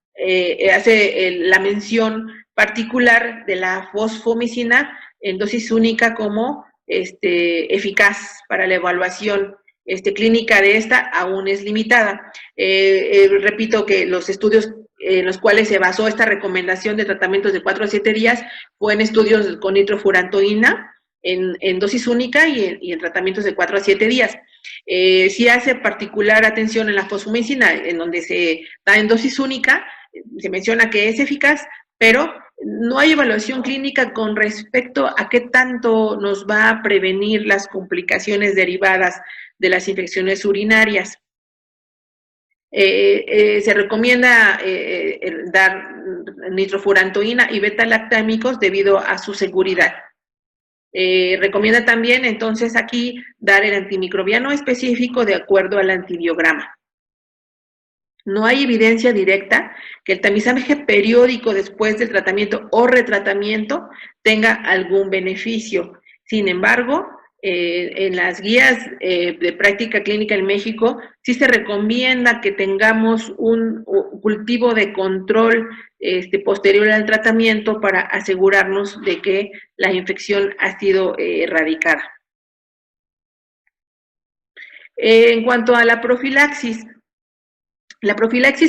hace la mención particular de la fosfomicina en dosis única como eficaz para la evaluación clínica de esta aún es limitada. Repito que los estudios en los cuales se basó esta recomendación de tratamientos de 4 a 7 días fue en estudios con nitrofurantoína en dosis única y en tratamientos de 4 a 7 días. Sí hace particular atención en la fosfomicina, en donde se da en dosis única, se menciona que es eficaz, pero no hay evaluación clínica con respecto a qué tanto nos va a prevenir las complicaciones derivadas de las infecciones urinarias. Se recomienda dar nitrofurantoína y beta-lactámicos debido a su seguridad. Recomienda también, entonces, aquí dar el antimicrobiano específico de acuerdo al antibiograma. No hay evidencia directa que el tamizaje periódico después del tratamiento o retratamiento tenga algún beneficio. Sin embargo, en las guías de práctica clínica en México, sí se recomienda que tengamos un cultivo de control posterior al tratamiento para asegurarnos de que la infección ha sido erradicada. En cuanto a la profilaxis,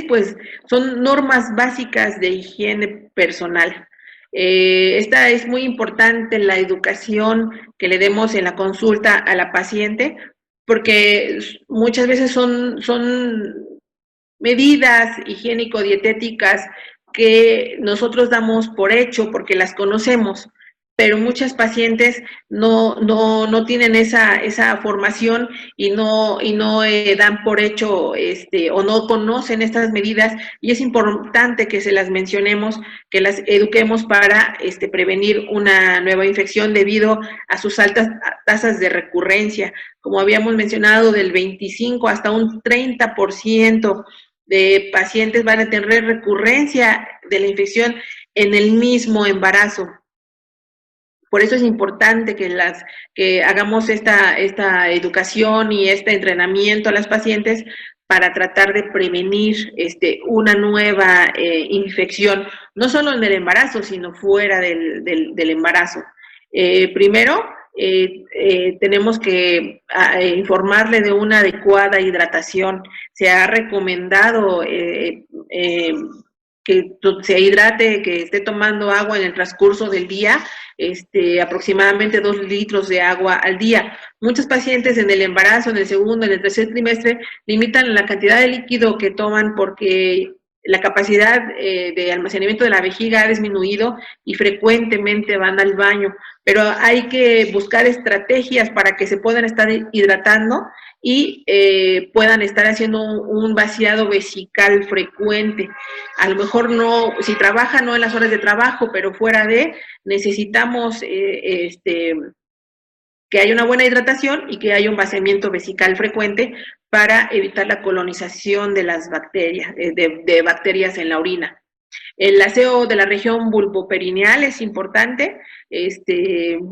pues, son normas básicas de higiene personal. Esta es muy importante en la educación que le demos en la consulta a la paciente, porque muchas veces son medidas higiénico-dietéticas que nosotros damos por hecho porque las conocemos, pero muchas pacientes no tienen esa formación y no dan por hecho o no conocen estas medidas, y es importante que se las mencionemos, que las eduquemos para prevenir una nueva infección debido a sus altas tasas de recurrencia. Como habíamos mencionado, del 25 hasta un 30% de pacientes van a tener recurrencia de la infección en el mismo embarazo. Por eso es importante que hagamos esta educación y este entrenamiento a las pacientes para tratar de prevenir una nueva infección, no solo en el embarazo, sino fuera del embarazo. Primero, tenemos que informarle de una adecuada hidratación. Se ha recomendado que se hidrate, que esté tomando agua en el transcurso del día, aproximadamente 2 litros de agua al día. Muchos pacientes en el embarazo, en el segundo, en el tercer trimestre, limitan la cantidad de líquido que toman porque la capacidad de almacenamiento de la vejiga ha disminuido y frecuentemente van al baño, pero hay que buscar estrategias para que se puedan estar hidratando y puedan estar haciendo un vaciado vesical frecuente. A lo mejor no, si trabaja no en las horas de trabajo, pero fuera de, necesitamos que haya una buena hidratación y que haya un vaciamiento vesical frecuente para evitar la colonización de las bacterias, de bacterias en la orina. El aseo de la región vulvoperineal es importante,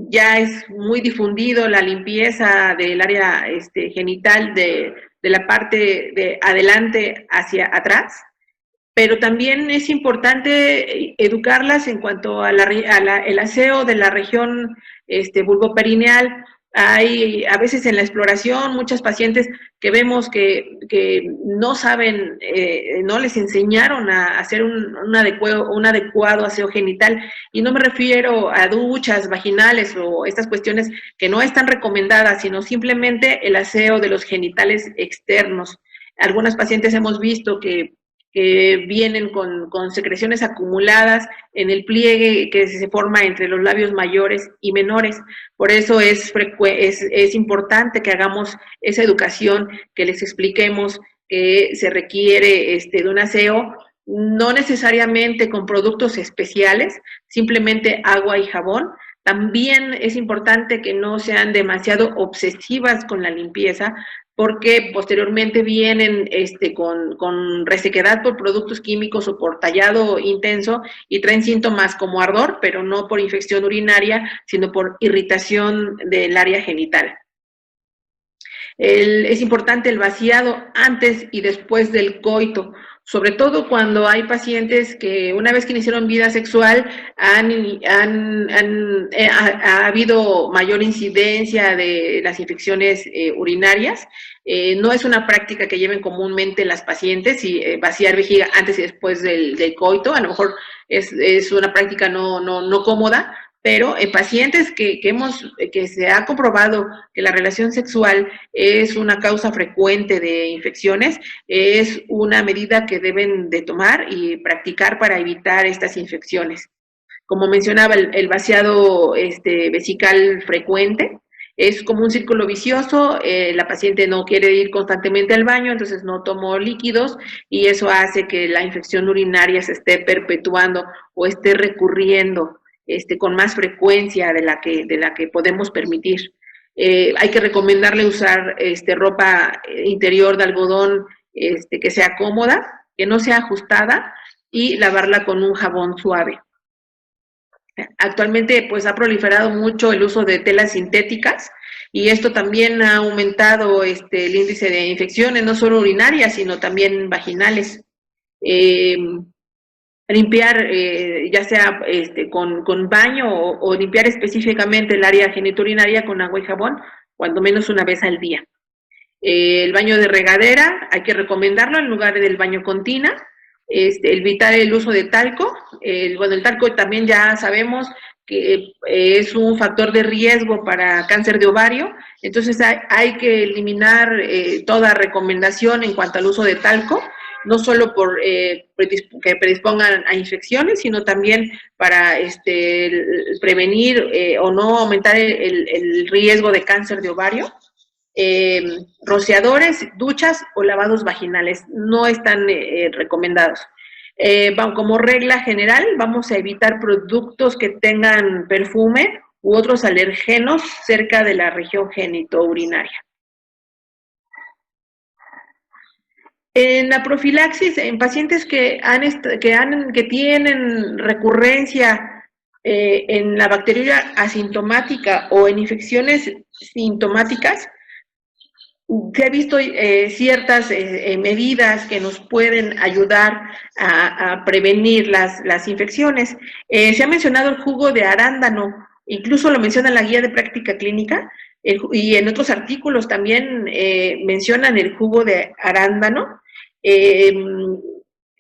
ya es muy difundido la limpieza del área genital de la parte de adelante hacia atrás, pero también es importante educarlas en cuanto a el aseo de la región vulvoperineal, Hay a veces en la exploración muchas pacientes que vemos que no saben, no les enseñaron a hacer un adecuado aseo genital, y no me refiero a duchas vaginales o estas cuestiones que no están recomendadas, sino simplemente el aseo de los genitales externos. Algunas pacientes hemos visto que vienen con secreciones acumuladas en el pliegue que se forma entre los labios mayores y menores. Por eso es importante que hagamos esa educación, que les expliquemos que se requiere de un aseo, no necesariamente con productos especiales, simplemente agua y jabón. También es importante que no sean demasiado obsesivas con la limpieza, porque posteriormente vienen con resequedad por productos químicos o por tallado intenso y traen síntomas como ardor, pero no por infección urinaria, sino por irritación del área genital. Es importante el vaciado antes y después del coito, sobre todo cuando hay pacientes que una vez que iniciaron vida sexual ha habido mayor incidencia de las infecciones urinarias. No es una práctica que lleven comúnmente las pacientes, y vaciar vejiga antes y después del coito, a lo mejor es una práctica no cómoda, pero en pacientes que se ha comprobado que la relación sexual es una causa frecuente de infecciones, es una medida que deben de tomar y practicar para evitar estas infecciones. Como mencionaba, el vaciado vesical frecuente es como un círculo vicioso. La paciente no quiere ir constantemente al baño, entonces no tomó líquidos, y eso hace que la infección urinaria se esté perpetuando o esté recurriendo con más frecuencia de la que podemos permitir. Hay que recomendarle usar ropa interior de algodón que sea cómoda, que no sea ajustada, y lavarla con un jabón suave. Actualmente pues ha proliferado mucho el uso de telas sintéticas, y esto también ha aumentado el índice de infecciones, no solo urinarias, sino también vaginales. Limpiar ya sea con baño o limpiar específicamente el área genitourinaria con agua y jabón, cuando menos una vez al día. El baño de regadera hay que recomendarlo en lugar del baño con tina. Evitar el uso de talco. Bueno, el talco también ya sabemos que es un factor de riesgo para cáncer de ovario, entonces hay que eliminar toda recomendación en cuanto al uso de talco, no solo por que predispongan a infecciones, sino también para prevenir o no aumentar el riesgo de cáncer de ovario. Rociadores, duchas o lavados vaginales no están recomendados. Como regla general, vamos a evitar productos que tengan perfume u otros alergenos cerca de la región genitourinaria. En la profilaxis, en pacientes que tienen recurrencia en la bacteriuria asintomática o en infecciones sintomáticas, se ha visto ciertas medidas que nos pueden ayudar a prevenir las infecciones. Se ha mencionado el jugo de arándano, incluso lo menciona en la guía de práctica clínica, y en otros artículos también mencionan el jugo de arándano.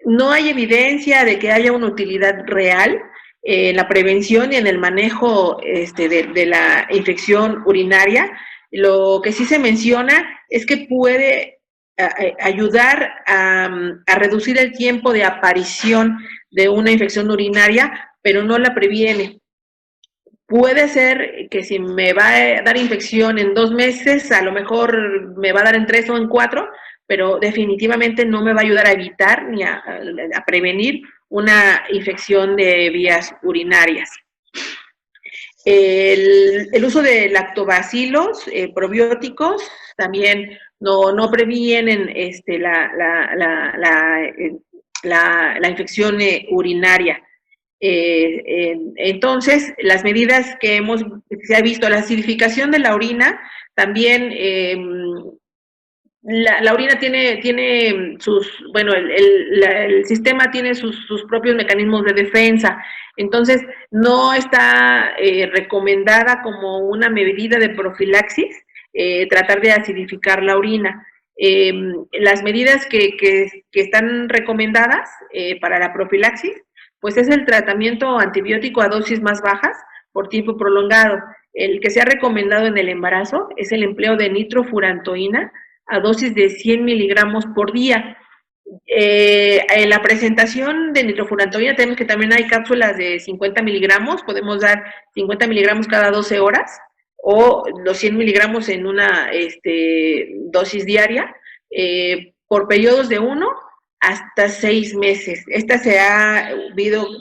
No hay evidencia de que haya una utilidad real en la prevención y en el manejo de la infección urinaria. Lo que sí se menciona es que puede ayudar a reducir el tiempo de aparición de una infección urinaria, pero no la previene. Puede ser que si me va a dar infección en 2 meses, a lo mejor me va a dar en 3 o en 4, pero definitivamente no me va a ayudar a evitar ni a prevenir una infección de vías urinarias. El uso de lactobacilos probióticos también no previenen la infección urinaria. Entonces, las medidas que se ha visto, la acidificación de la orina también la orina tiene sus, bueno, el sistema tiene sus propios mecanismos de defensa, entonces no está recomendada como una medida de profilaxis tratar de acidificar la orina. Las medidas que están recomendadas para la profilaxis, pues es el tratamiento antibiótico a dosis más bajas por tiempo prolongado. El que se ha recomendado en el embarazo es el empleo de nitrofurantoína a dosis de 100 miligramos por día. En la presentación de nitrofurantoína tenemos que también hay cápsulas de 50 miligramos, podemos dar 50 miligramos cada 12 horas o los 100 miligramos en una dosis diaria por periodos de 1 hasta 6 meses. Esta se ha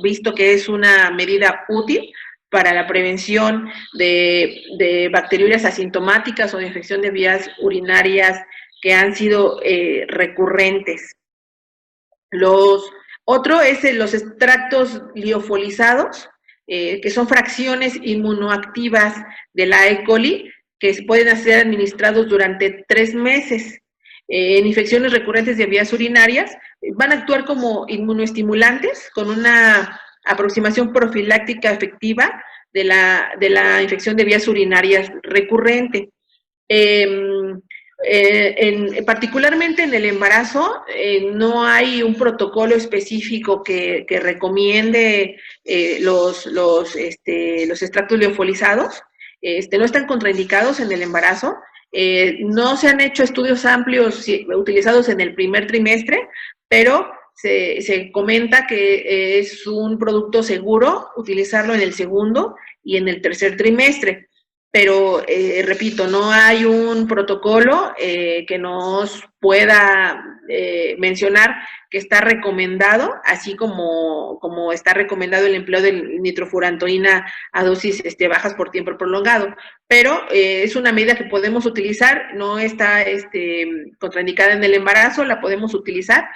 visto que es una medida útil para la prevención de bacteriurias asintomáticas o de infección de vías urinarias que han sido recurrentes. Otro es los extractos liofolizados, que son fracciones inmunoactivas de la E. coli, que pueden ser administrados durante 3 meses. En infecciones recurrentes de vías urinarias, van a actuar como inmunoestimulantes con una aproximación profiláctica efectiva de la infección de vías urinarias recurrente. Particularmente en el embarazo, no hay un protocolo específico que recomiende los extractos liofolizados. No están contraindicados en el embarazo. No se han hecho estudios amplios utilizados en el primer trimestre, pero se comenta que es un producto seguro utilizarlo en el segundo y en el tercer trimestre. Pero, repito, no hay un protocolo que nos pueda mencionar que está recomendado, así como está recomendado el empleo de nitrofurantoína a dosis bajas por tiempo prolongado. Pero es una medida que podemos utilizar, no está contraindicada en el embarazo, la podemos utilizar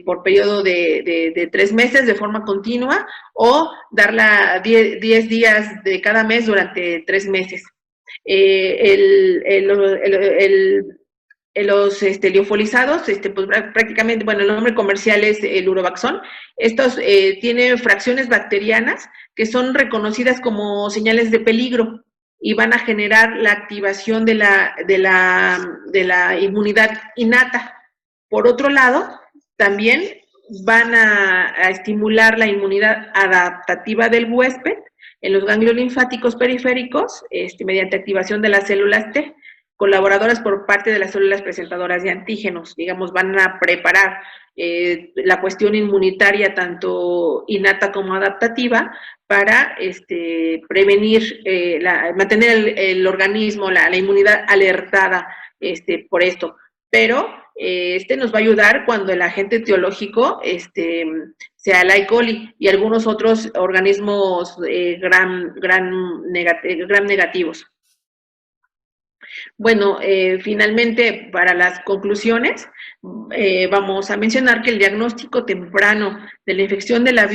por periodo de 3 meses de forma continua o darla 10 días de cada mes durante 3 meses. Los liofolizados, pues prácticamente, bueno, el nombre comercial es el Urobaxón. Estos tienen fracciones bacterianas que son reconocidas como señales de peligro y van a generar la activación de la inmunidad innata. Por otro lado, también van a estimular la inmunidad adaptativa del huésped en los ganglios linfáticos periféricos mediante activación de las células T, colaboradoras por parte de las células presentadoras de antígenos. Digamos, van a preparar la cuestión inmunitaria tanto innata como adaptativa para prevenir, mantener el organismo, la inmunidad alertada por esto. Pero nos va a ayudar cuando el agente etiológico sea la E. coli y algunos otros organismos gram negativos. Bueno, finalmente, para las conclusiones, vamos a mencionar que el diagnóstico temprano de la infección de las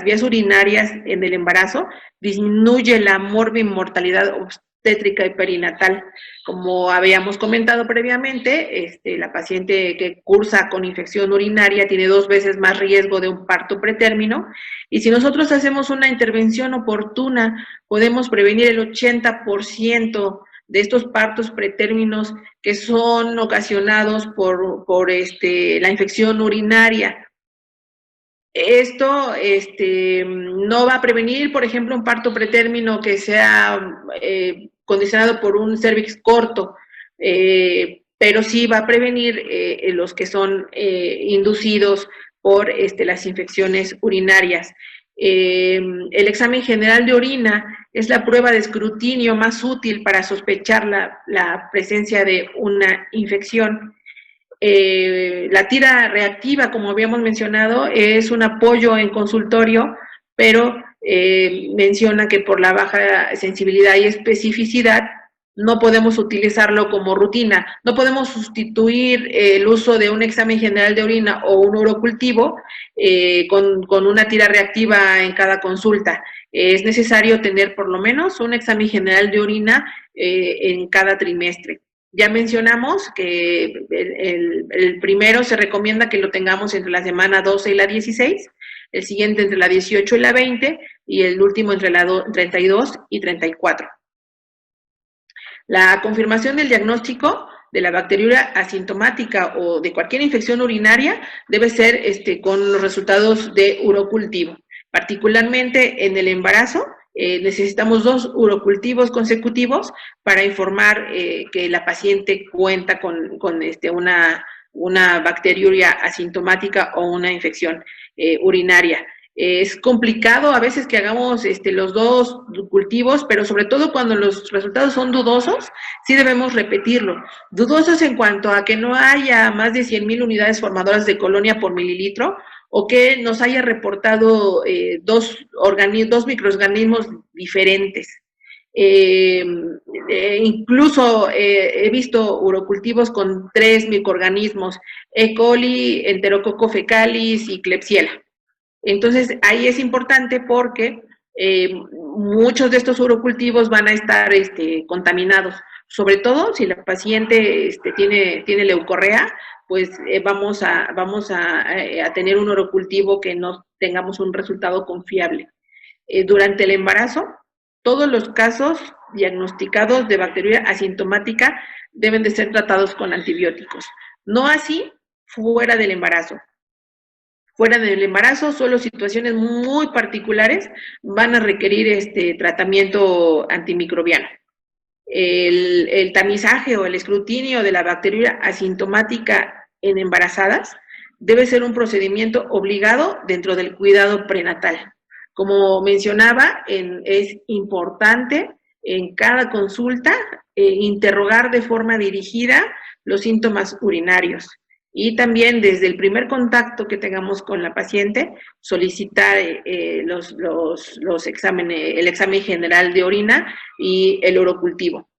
vías urinarias en el embarazo disminuye la morbimortalidad obstétrica y perinatal. Como habíamos comentado previamente, la paciente que cursa con infección urinaria tiene 2 veces más riesgo de un parto pretérmino, y si nosotros hacemos una intervención oportuna, podemos prevenir el 80% de estos partos pretérminos que son ocasionados por la infección urinaria. Esto no va a prevenir, por ejemplo, un parto pretérmino que sea condicionado por un cérvix corto, pero sí va a prevenir los que son inducidos por las infecciones urinarias. El examen general de orina es la prueba de escrutinio más útil para sospechar la presencia de una infección. La tira reactiva, como habíamos mencionado, es un apoyo en consultorio, pero menciona que por la baja sensibilidad y especificidad no podemos utilizarlo como rutina. No podemos sustituir el uso de un examen general de orina o un urocultivo con una tira reactiva en cada consulta. Es necesario tener por lo menos un examen general de orina en cada trimestre. Ya mencionamos que el primero se recomienda que lo tengamos entre la semana 12 y la 16, el siguiente entre la 18 y la 20 y el último entre la 32 y 34. La confirmación del diagnóstico de la bacteriuria asintomática o de cualquier infección urinaria debe ser con los resultados de urocultivo. Particularmente en el embarazo, necesitamos 2 urocultivos consecutivos para informar que la paciente cuenta con una bacteriuria asintomática o una infección urinaria. Es complicado a veces que hagamos los 2 cultivos, pero sobre todo cuando los resultados son dudosos, sí debemos repetirlo. Dudosos en cuanto a que no haya más de 100,000 unidades formadoras de colonia por mililitro o que nos haya reportado 2 microorganismos diferentes. Incluso he visto urocultivos con 3 microorganismos, E. coli, Enterococo fecalis y Klebsiella. Entonces, ahí es importante porque muchos de estos urocultivos van a estar contaminados, sobre todo si la paciente tiene leucorrea, pues vamos a tener un urocultivo que no tengamos un resultado confiable. Durante el embarazo, todos los casos diagnosticados de bacteriuria asintomática deben de ser tratados con antibióticos. No así fuera del embarazo. Fuera del embarazo, solo situaciones muy particulares van a requerir tratamiento antimicrobiano. El tamizaje o el escrutinio de la bacteriuria asintomática en embarazadas debe ser un procedimiento obligado dentro del cuidado prenatal. Como mencionaba, es importante en cada consulta interrogar de forma dirigida los síntomas urinarios. Y también desde el primer contacto que tengamos con la paciente, solicitar los exámenes, el examen general de orina y el urocultivo.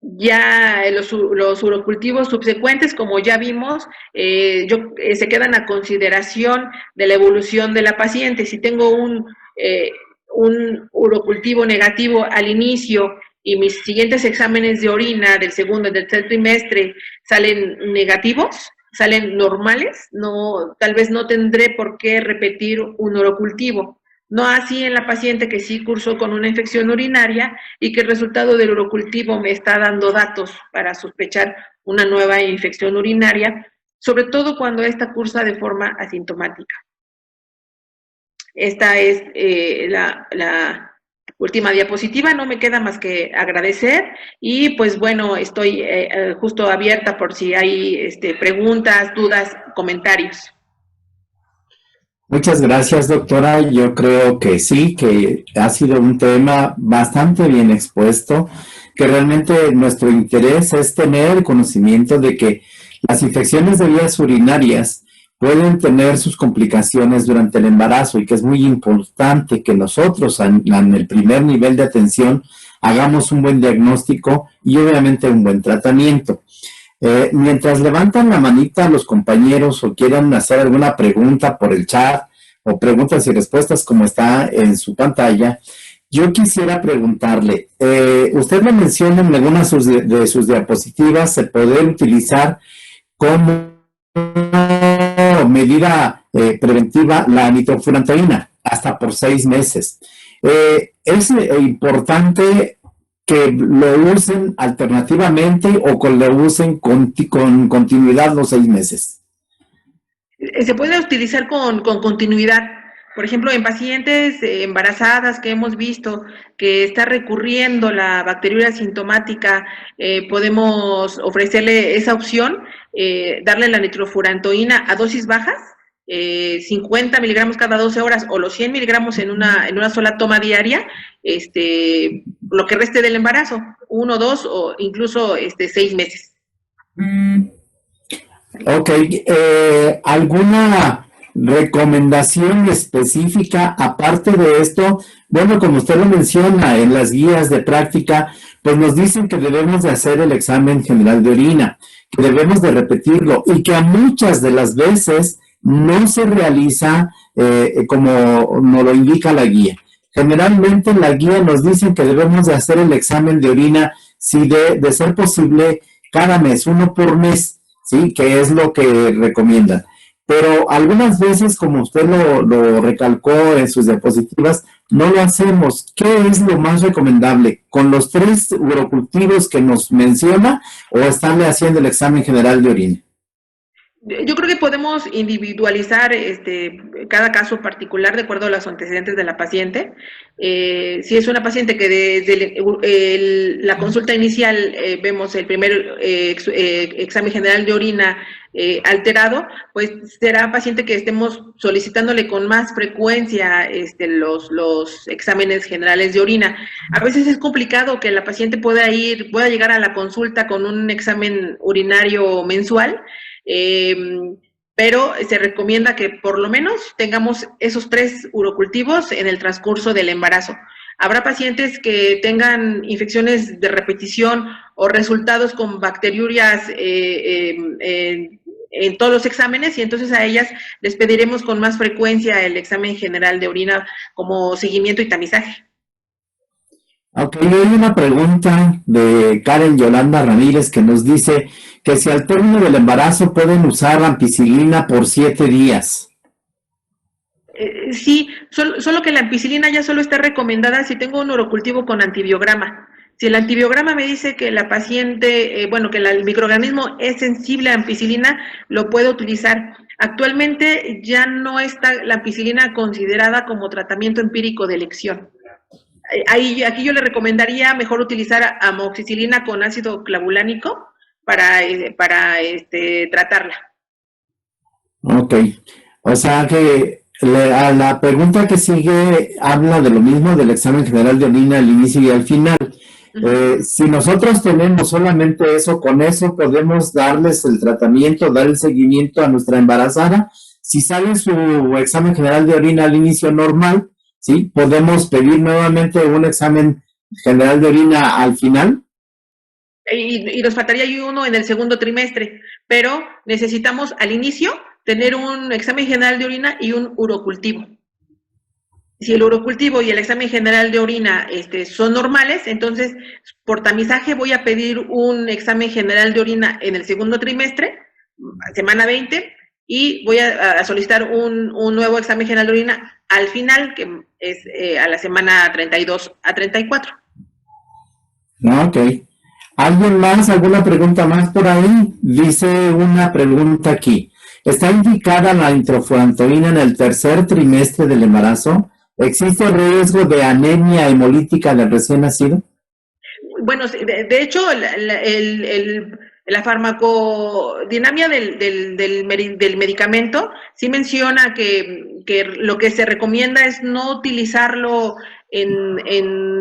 Ya los urocultivos subsecuentes, como ya vimos, se quedan a consideración de la evolución de la paciente. Si tengo un urocultivo negativo al inicio y mis siguientes exámenes de orina del segundo y del tercer trimestre salen negativos, salen normales, tal vez no tendré por qué repetir un urocultivo. No así en la paciente que sí cursó con una infección urinaria y que el resultado del urocultivo me está dando datos para sospechar una nueva infección urinaria, sobre todo cuando esta cursa de forma asintomática. Esta es la última diapositiva, no me queda más que agradecer y pues bueno, estoy justo abierta por si hay preguntas, dudas, comentarios. Muchas gracias, doctora. Yo creo que sí, que ha sido un tema bastante bien expuesto, que realmente nuestro interés es tener conocimiento de que las infecciones de vías urinarias pueden tener sus complicaciones durante el embarazo y que es muy importante que nosotros en el primer nivel de atención hagamos un buen diagnóstico y obviamente un buen tratamiento. Mientras levantan la manita los compañeros o quieran hacer alguna pregunta por el chat o preguntas y respuestas como está en su pantalla, yo quisiera preguntarle, usted me menciona en algunas de sus diapositivas se puede utilizar como medida preventiva la nitrofurantoína hasta por 6 meses. Es importante que lo usen alternativamente o que lo usen con continuidad los 6 meses. Se puede utilizar con continuidad. Por ejemplo, en pacientes embarazadas que hemos visto que está recurriendo la bacteriuria asintomática, podemos ofrecerle esa opción, darle la nitrofurantoína a dosis bajas, 50 miligramos cada 12 horas o los 100 miligramos en una sola toma diaria, lo que reste del embarazo, 1, 2 o incluso 6 meses. Ok, ¿alguna recomendación específica aparte de esto? Bueno, como usted lo menciona en las guías de práctica, pues nos dicen que debemos de hacer el examen general de orina, que debemos de repetirlo y que a muchas de las veces no se realiza como nos lo indica la guía. Generalmente en la guía nos dicen que debemos de hacer el examen de orina si de ser posible cada mes, uno por mes, ¿sí? Que es lo que recomiendan. Pero algunas veces, como usted lo recalcó en sus diapositivas, no lo hacemos. ¿Qué es lo más recomendable? ¿Con los 3 urocultivos que nos menciona o estarle haciendo el examen general de orina? Yo creo que podemos individualizar cada caso particular de acuerdo a los antecedentes de la paciente. Si es una paciente que desde la consulta inicial vemos el primer examen general de orina alterado, pues será paciente que estemos solicitándole con más frecuencia los exámenes generales de orina. A veces es complicado que la paciente pueda llegar a la consulta con un examen urinario mensual, pero se recomienda que por lo menos tengamos esos 3 urocultivos en el transcurso del embarazo. Habrá pacientes que tengan infecciones de repetición o resultados con bacteriurias en todos los exámenes, y entonces a ellas les pediremos con más frecuencia el examen general de orina como seguimiento y tamizaje. Ok, hay una pregunta de Karen Yolanda Ramírez que nos dice que si al término del embarazo pueden usar ampicilina por 7 días. Sí, solo que la ampicilina ya solo está recomendada si tengo un urocultivo con antibiograma. Si el antibiograma me dice que la paciente, que el microorganismo es sensible a ampicilina, lo puedo utilizar. Actualmente ya no está la ampicilina considerada como tratamiento empírico de elección. Aquí yo le recomendaría mejor utilizar amoxicilina con ácido clavulánico para tratarla. Ok, o sea que a la pregunta que sigue habla de lo mismo del examen general de orina al inicio y al final. Si nosotros tenemos solamente eso, con eso podemos darles el tratamiento, dar el seguimiento a nuestra embarazada. Si sale su examen general de orina al inicio normal, ¿sí? Podemos pedir nuevamente un examen general de orina al final. Y nos faltaría uno en el segundo trimestre, pero necesitamos al inicio tener un examen general de orina y un urocultivo. Si el urocultivo y el examen general de orina son normales, entonces por tamizaje voy a pedir un examen general de orina en el segundo trimestre, semana 20, y voy a solicitar un nuevo examen general de orina al final, que es a la semana 32 a 34. Ok. ¿Alguien más? ¿Alguna pregunta más por ahí? Dice una pregunta aquí. ¿Está indicada la introfurantoína en el tercer trimestre del embarazo? ¿Existe riesgo de anemia hemolítica del recién nacido? Bueno, de hecho, la farmacodinamia del medicamento sí menciona que lo que se recomienda es no utilizarlo en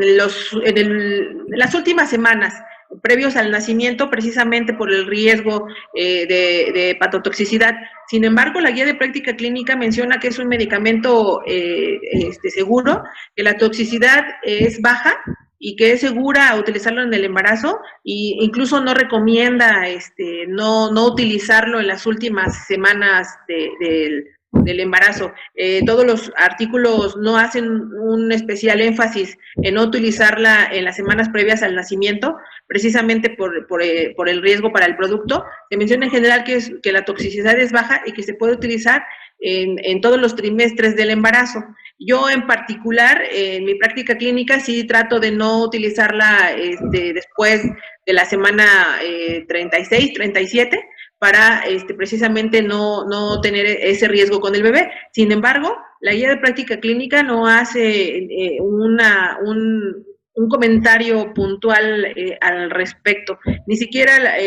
las últimas semanas previos al nacimiento, precisamente por el riesgo de hepatotoxicidad. Sin embargo, la guía de práctica clínica menciona que es un medicamento seguro, que la toxicidad es baja y que es segura utilizarlo en el embarazo, e incluso no recomienda no utilizarlo en las últimas semanas del embarazo. Todos los artículos no hacen un especial énfasis en no utilizarla en las semanas previas al nacimiento, precisamente por el riesgo para el producto. Se menciona en general que la toxicidad es baja y que se puede utilizar en todos los trimestres del embarazo. Yo en particular, en mi práctica clínica, sí trato de no utilizarla después de la semana 36, 37, para precisamente no tener ese riesgo con el bebé. Sin embargo, la guía de práctica clínica no hace un comentario puntual al respecto. Ni siquiera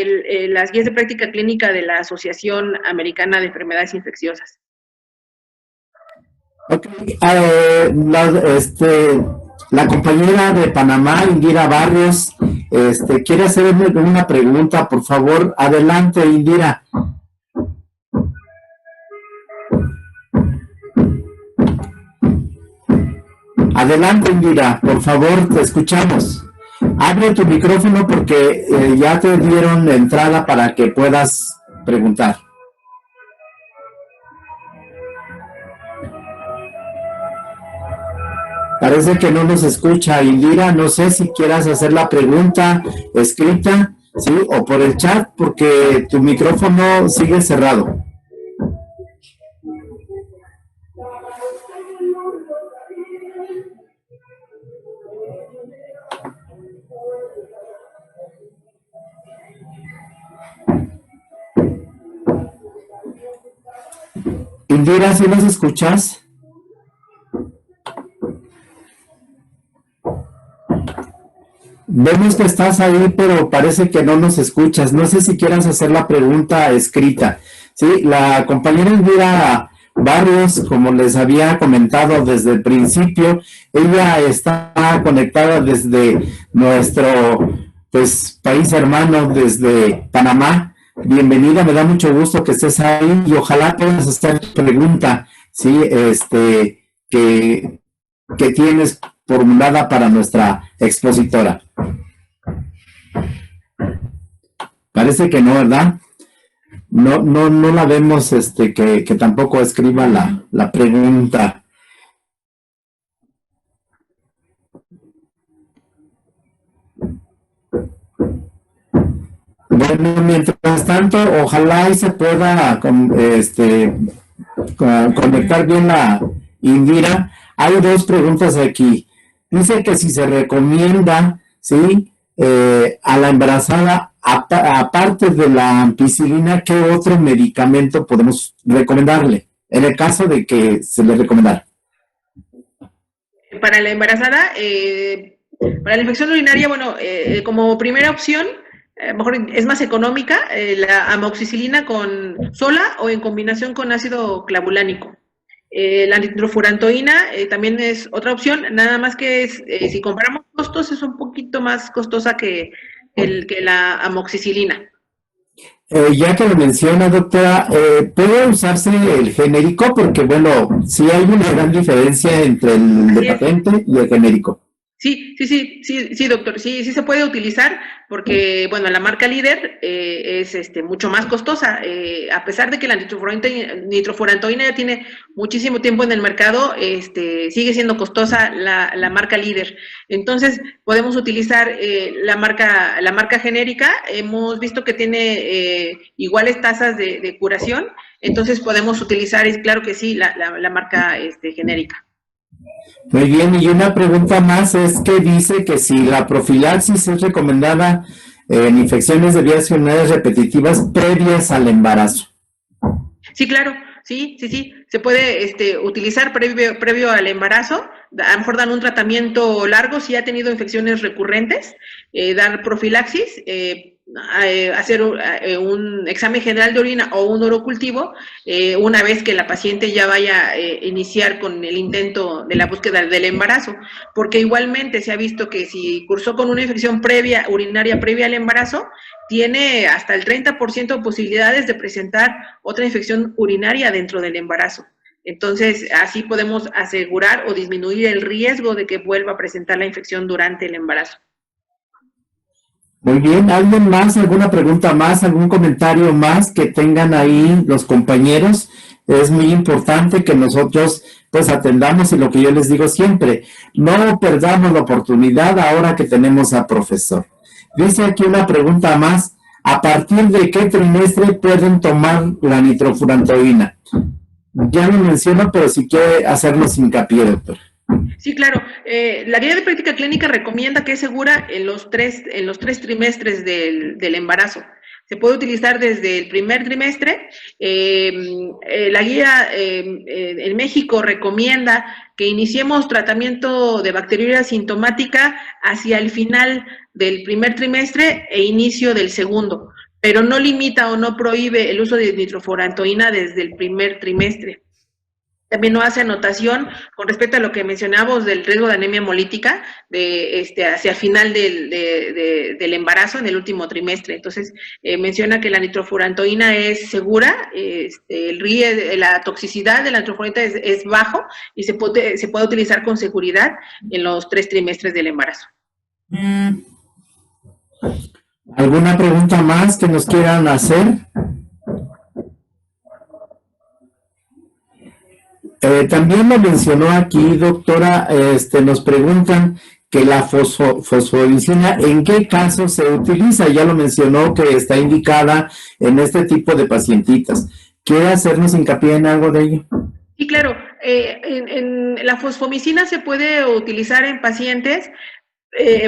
las guías de práctica clínica de la Asociación Americana de Enfermedades Infecciosas. Ok, la compañera de Panamá, Indira Barrios, quiere hacerme una pregunta, por favor. Adelante, Indira. Adelante, Indira, por favor, te escuchamos. Abre tu micrófono porque ya te dieron la entrada para que puedas preguntar. Parece que no nos escucha, Indira. No sé si quieras hacer la pregunta escrita. ¿sí? O por el chat, porque tu micrófono sigue cerrado. Indira, ¿sí nos escuchas? Vemos que estás ahí, pero parece que no nos escuchas. No sé si quieras hacer la pregunta escrita. Sí, la compañera Indira Barrios, como les había comentado desde el principio, ella está conectada desde nuestro país hermano, desde Panamá. Bienvenida, me da mucho gusto que estés ahí y ojalá puedas hacer tu pregunta, sí, que tienes formulada para nuestra expositora. Parece que no, ¿verdad? No la vemos, que tampoco escriba la pregunta. Bueno, mientras tanto, ojalá y se pueda conectar bien la Indira. Hay dos preguntas aquí. Dice que si se recomienda, ¿sí? A la embarazada, aparte de la ampicilina, ¿qué otro medicamento podemos recomendarle? En el caso de que se le recomendara. Para la embarazada, para la infección urinaria, bueno, como primera opción, a lo mejor es más económica, la amoxicilina sola o en combinación con ácido clavulánico. La nitrofurantoína también es otra opción, nada más que si comparamos costos, es un poquito más costosa que la amoxicilina. Ya que lo menciona, doctora, ¿puede usarse el genérico? Porque, bueno, sí hay una gran diferencia entre el de patente y el genérico. Sí, doctor, sí se puede utilizar porque, bueno, la marca líder es mucho más costosa, a pesar de que la nitrofurantoína ya tiene muchísimo tiempo en el mercado, sigue siendo costosa la marca líder. Entonces, podemos utilizar la marca genérica, hemos visto que tiene iguales tasas de curación, entonces podemos utilizar, claro que sí, la marca genérica. Muy bien, y una pregunta más es que dice que si la profilaxis es recomendada en infecciones de vías urinarias repetitivas previas al embarazo. Sí, claro, sí, se puede utilizar previo al embarazo, a lo mejor dan un tratamiento largo si ha tenido infecciones recurrentes, dar profilaxis, hacer un examen general de orina o un orocultivo una vez que la paciente ya vaya a iniciar con el intento de la búsqueda del embarazo, porque igualmente se ha visto que si cursó con una infección urinaria previa al embarazo, tiene hasta el 30% de posibilidades de presentar otra infección urinaria dentro del embarazo. Entonces, así podemos asegurar o disminuir el riesgo de que vuelva a presentar la infección durante el embarazo. Muy bien, ¿alguien más? ¿Alguna pregunta más? ¿Algún comentario más que tengan ahí los compañeros? Es muy importante que nosotros pues atendamos y lo que yo les digo siempre, no perdamos la oportunidad ahora que tenemos a profesor. Dice aquí una pregunta más, ¿a partir de qué trimestre pueden tomar la nitrofurantoína? Ya lo menciono, pero si quiere hacernos hincapié, doctor. Sí, claro. La guía de práctica clínica recomienda que es segura en los tres trimestres del embarazo. Se puede utilizar desde el primer trimestre. La guía en México recomienda que iniciemos tratamiento de bacteriuria sintomática hacia el final del primer trimestre e inicio del segundo, pero no limita o no prohíbe el uso de nitrofurantoína desde el primer trimestre. También no hace anotación con respecto a lo que mencionábamos del riesgo de anemia hemolítica hacia el final del embarazo, en el último trimestre. Entonces, menciona que la nitrofurantoína es segura, la toxicidad de la nitrofurantoína es bajo y se puede utilizar con seguridad en los 3 trimestres del embarazo. ¿Alguna pregunta más que nos quieran hacer? También lo mencionó aquí, doctora, nos preguntan que la fosfomicina, ¿en qué caso se utiliza? Ya lo mencionó que está indicada en este tipo de pacientitas. ¿Quiere hacernos hincapié en algo de ello? Sí, claro. En la fosfomicina se puede utilizar en pacientes,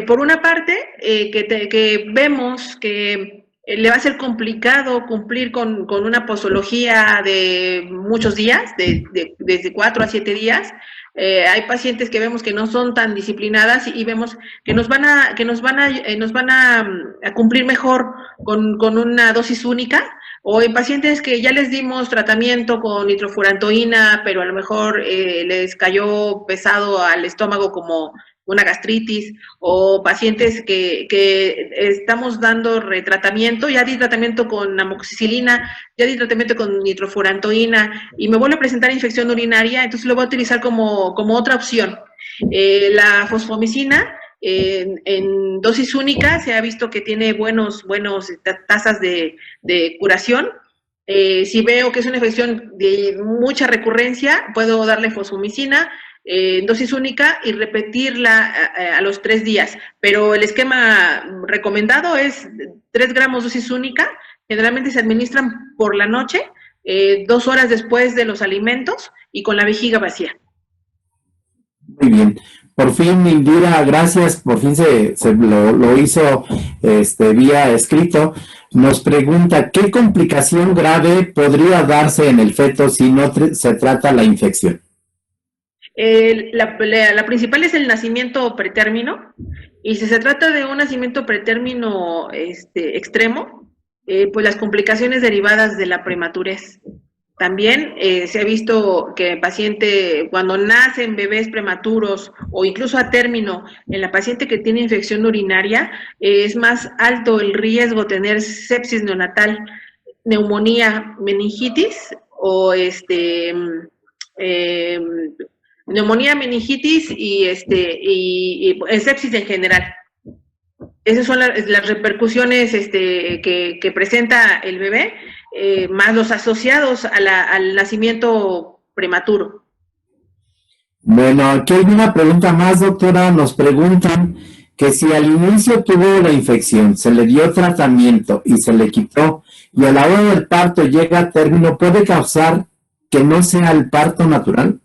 por una parte, que vemos que le va a ser complicado cumplir con una posología de muchos días, desde 4 a 7 días. Hay pacientes que vemos que no son tan disciplinadas y vemos que nos van a cumplir mejor con una dosis única, o en pacientes que ya les dimos tratamiento con nitrofurantoína, pero a lo mejor les cayó pesado al estómago como una gastritis, o pacientes que estamos dando retratamiento, ya di tratamiento con amoxicilina, ya di tratamiento con nitrofurantoína, y me vuelve a presentar infección urinaria, entonces lo voy a utilizar como otra opción. La fosfomicina, en dosis única, se ha visto que tiene buenos tasas de curación. Si veo que es una infección de mucha recurrencia, puedo darle fosfomicina en dosis única y repetirla a los 3 días. Pero el esquema recomendado es 3 gramos dosis única. Generalmente se administran por la noche, 2 horas después de los alimentos y con la vejiga vacía. Muy bien. Por fin, Indira, gracias. Por fin lo hizo vía escrito. Nos pregunta, ¿qué complicación grave podría darse en el feto si no se trata la infección? La principal es el nacimiento pretérmino, y si se trata de un nacimiento pretérmino extremo, pues las complicaciones derivadas de la prematurez. También se ha visto que el paciente, cuando nacen bebés prematuros o incluso a término, en la paciente que tiene infección urinaria, es más alto el riesgo de tener sepsis neonatal, neumonía, meningitis o neumonía, meningitis y sepsis en general. Esas son las repercusiones que presenta el bebé, más los asociados al nacimiento prematuro. Bueno, aquí hay una pregunta más, doctora. Nos preguntan que si al inicio tuvo la infección, se le dio tratamiento y se le quitó, y a la hora del parto llega a término, ¿puede causar que no sea el parto natural?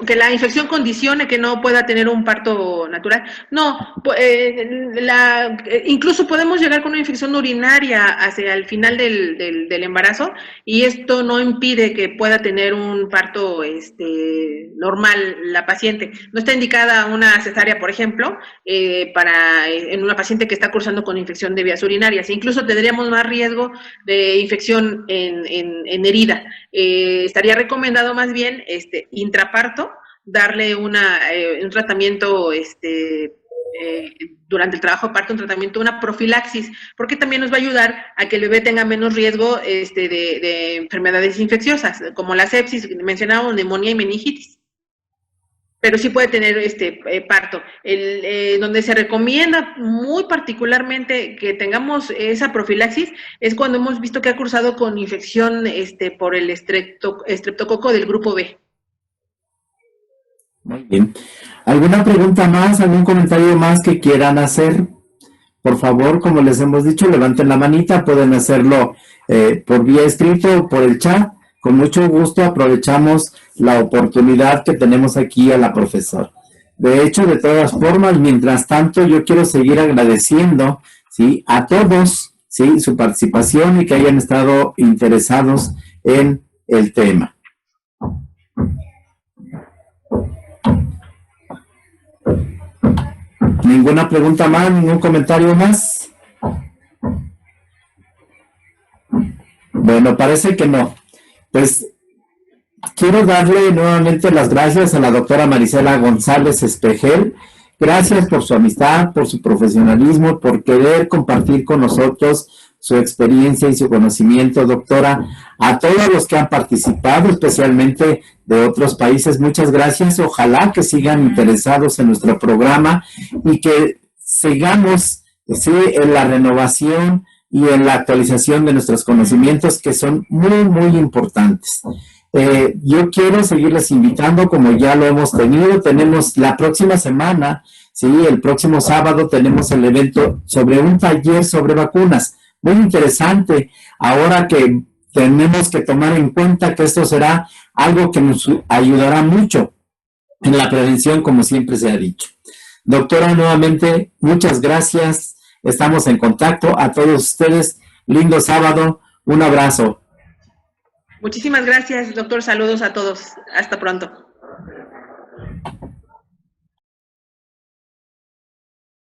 Que la infección condicione que no pueda tener un parto natural. No, incluso podemos llegar con una infección urinaria hacia el final del embarazo, y esto no impide que pueda tener un parto normal la paciente. No está indicada una cesárea, por ejemplo, en una paciente que está cursando con infección de vías urinarias. Incluso tendríamos más riesgo de infección en herida. Estaría recomendado más bien intraparto, darle un tratamiento durante el trabajo de parto, un tratamiento, una profilaxis, porque también nos va a ayudar a que el bebé tenga menos riesgo de enfermedades infecciosas, como la sepsis, mencionábamos, neumonía y meningitis. Pero sí puede tener parto. Donde se recomienda muy particularmente que tengamos esa profilaxis es cuando hemos visto que ha cursado con infección por el estreptococo del grupo B. Muy bien. ¿Alguna pregunta más, algún comentario más que quieran hacer? Por favor, como les hemos dicho, levanten la manita, pueden hacerlo por vía escrito o por el chat. Con mucho gusto aprovechamos la oportunidad que tenemos aquí a la profesora. De hecho, de todas formas, mientras tanto, yo quiero seguir agradeciendo, ¿sí?, a todos, ¿sí?, su participación y que hayan estado interesados en el tema. ¿Ninguna pregunta más? ¿Ningún comentario más? Bueno, parece que no. Pues quiero darle nuevamente las gracias a la doctora Marisela González Espejel. Gracias por su amistad, por su profesionalismo, por querer compartir con nosotros su experiencia y su conocimiento, doctora. A todos los que han participado, especialmente de otros países, muchas gracias. Ojalá que sigan interesados en nuestro programa y que sigamos, sí, en la renovación y en la actualización de nuestros conocimientos, que son muy, muy importantes. Yo quiero seguirles invitando como ya lo hemos tenido. Tenemos la próxima semana, sí, el próximo sábado tenemos el evento sobre un taller sobre vacunas. Muy interesante. Ahora que tenemos que tomar en cuenta que esto será algo que nos ayudará mucho en la prevención, como siempre se ha dicho. Doctora, nuevamente, muchas gracias. Estamos en contacto. A todos ustedes, lindo sábado. Un abrazo. Muchísimas gracias, doctor. Saludos a todos. Hasta pronto.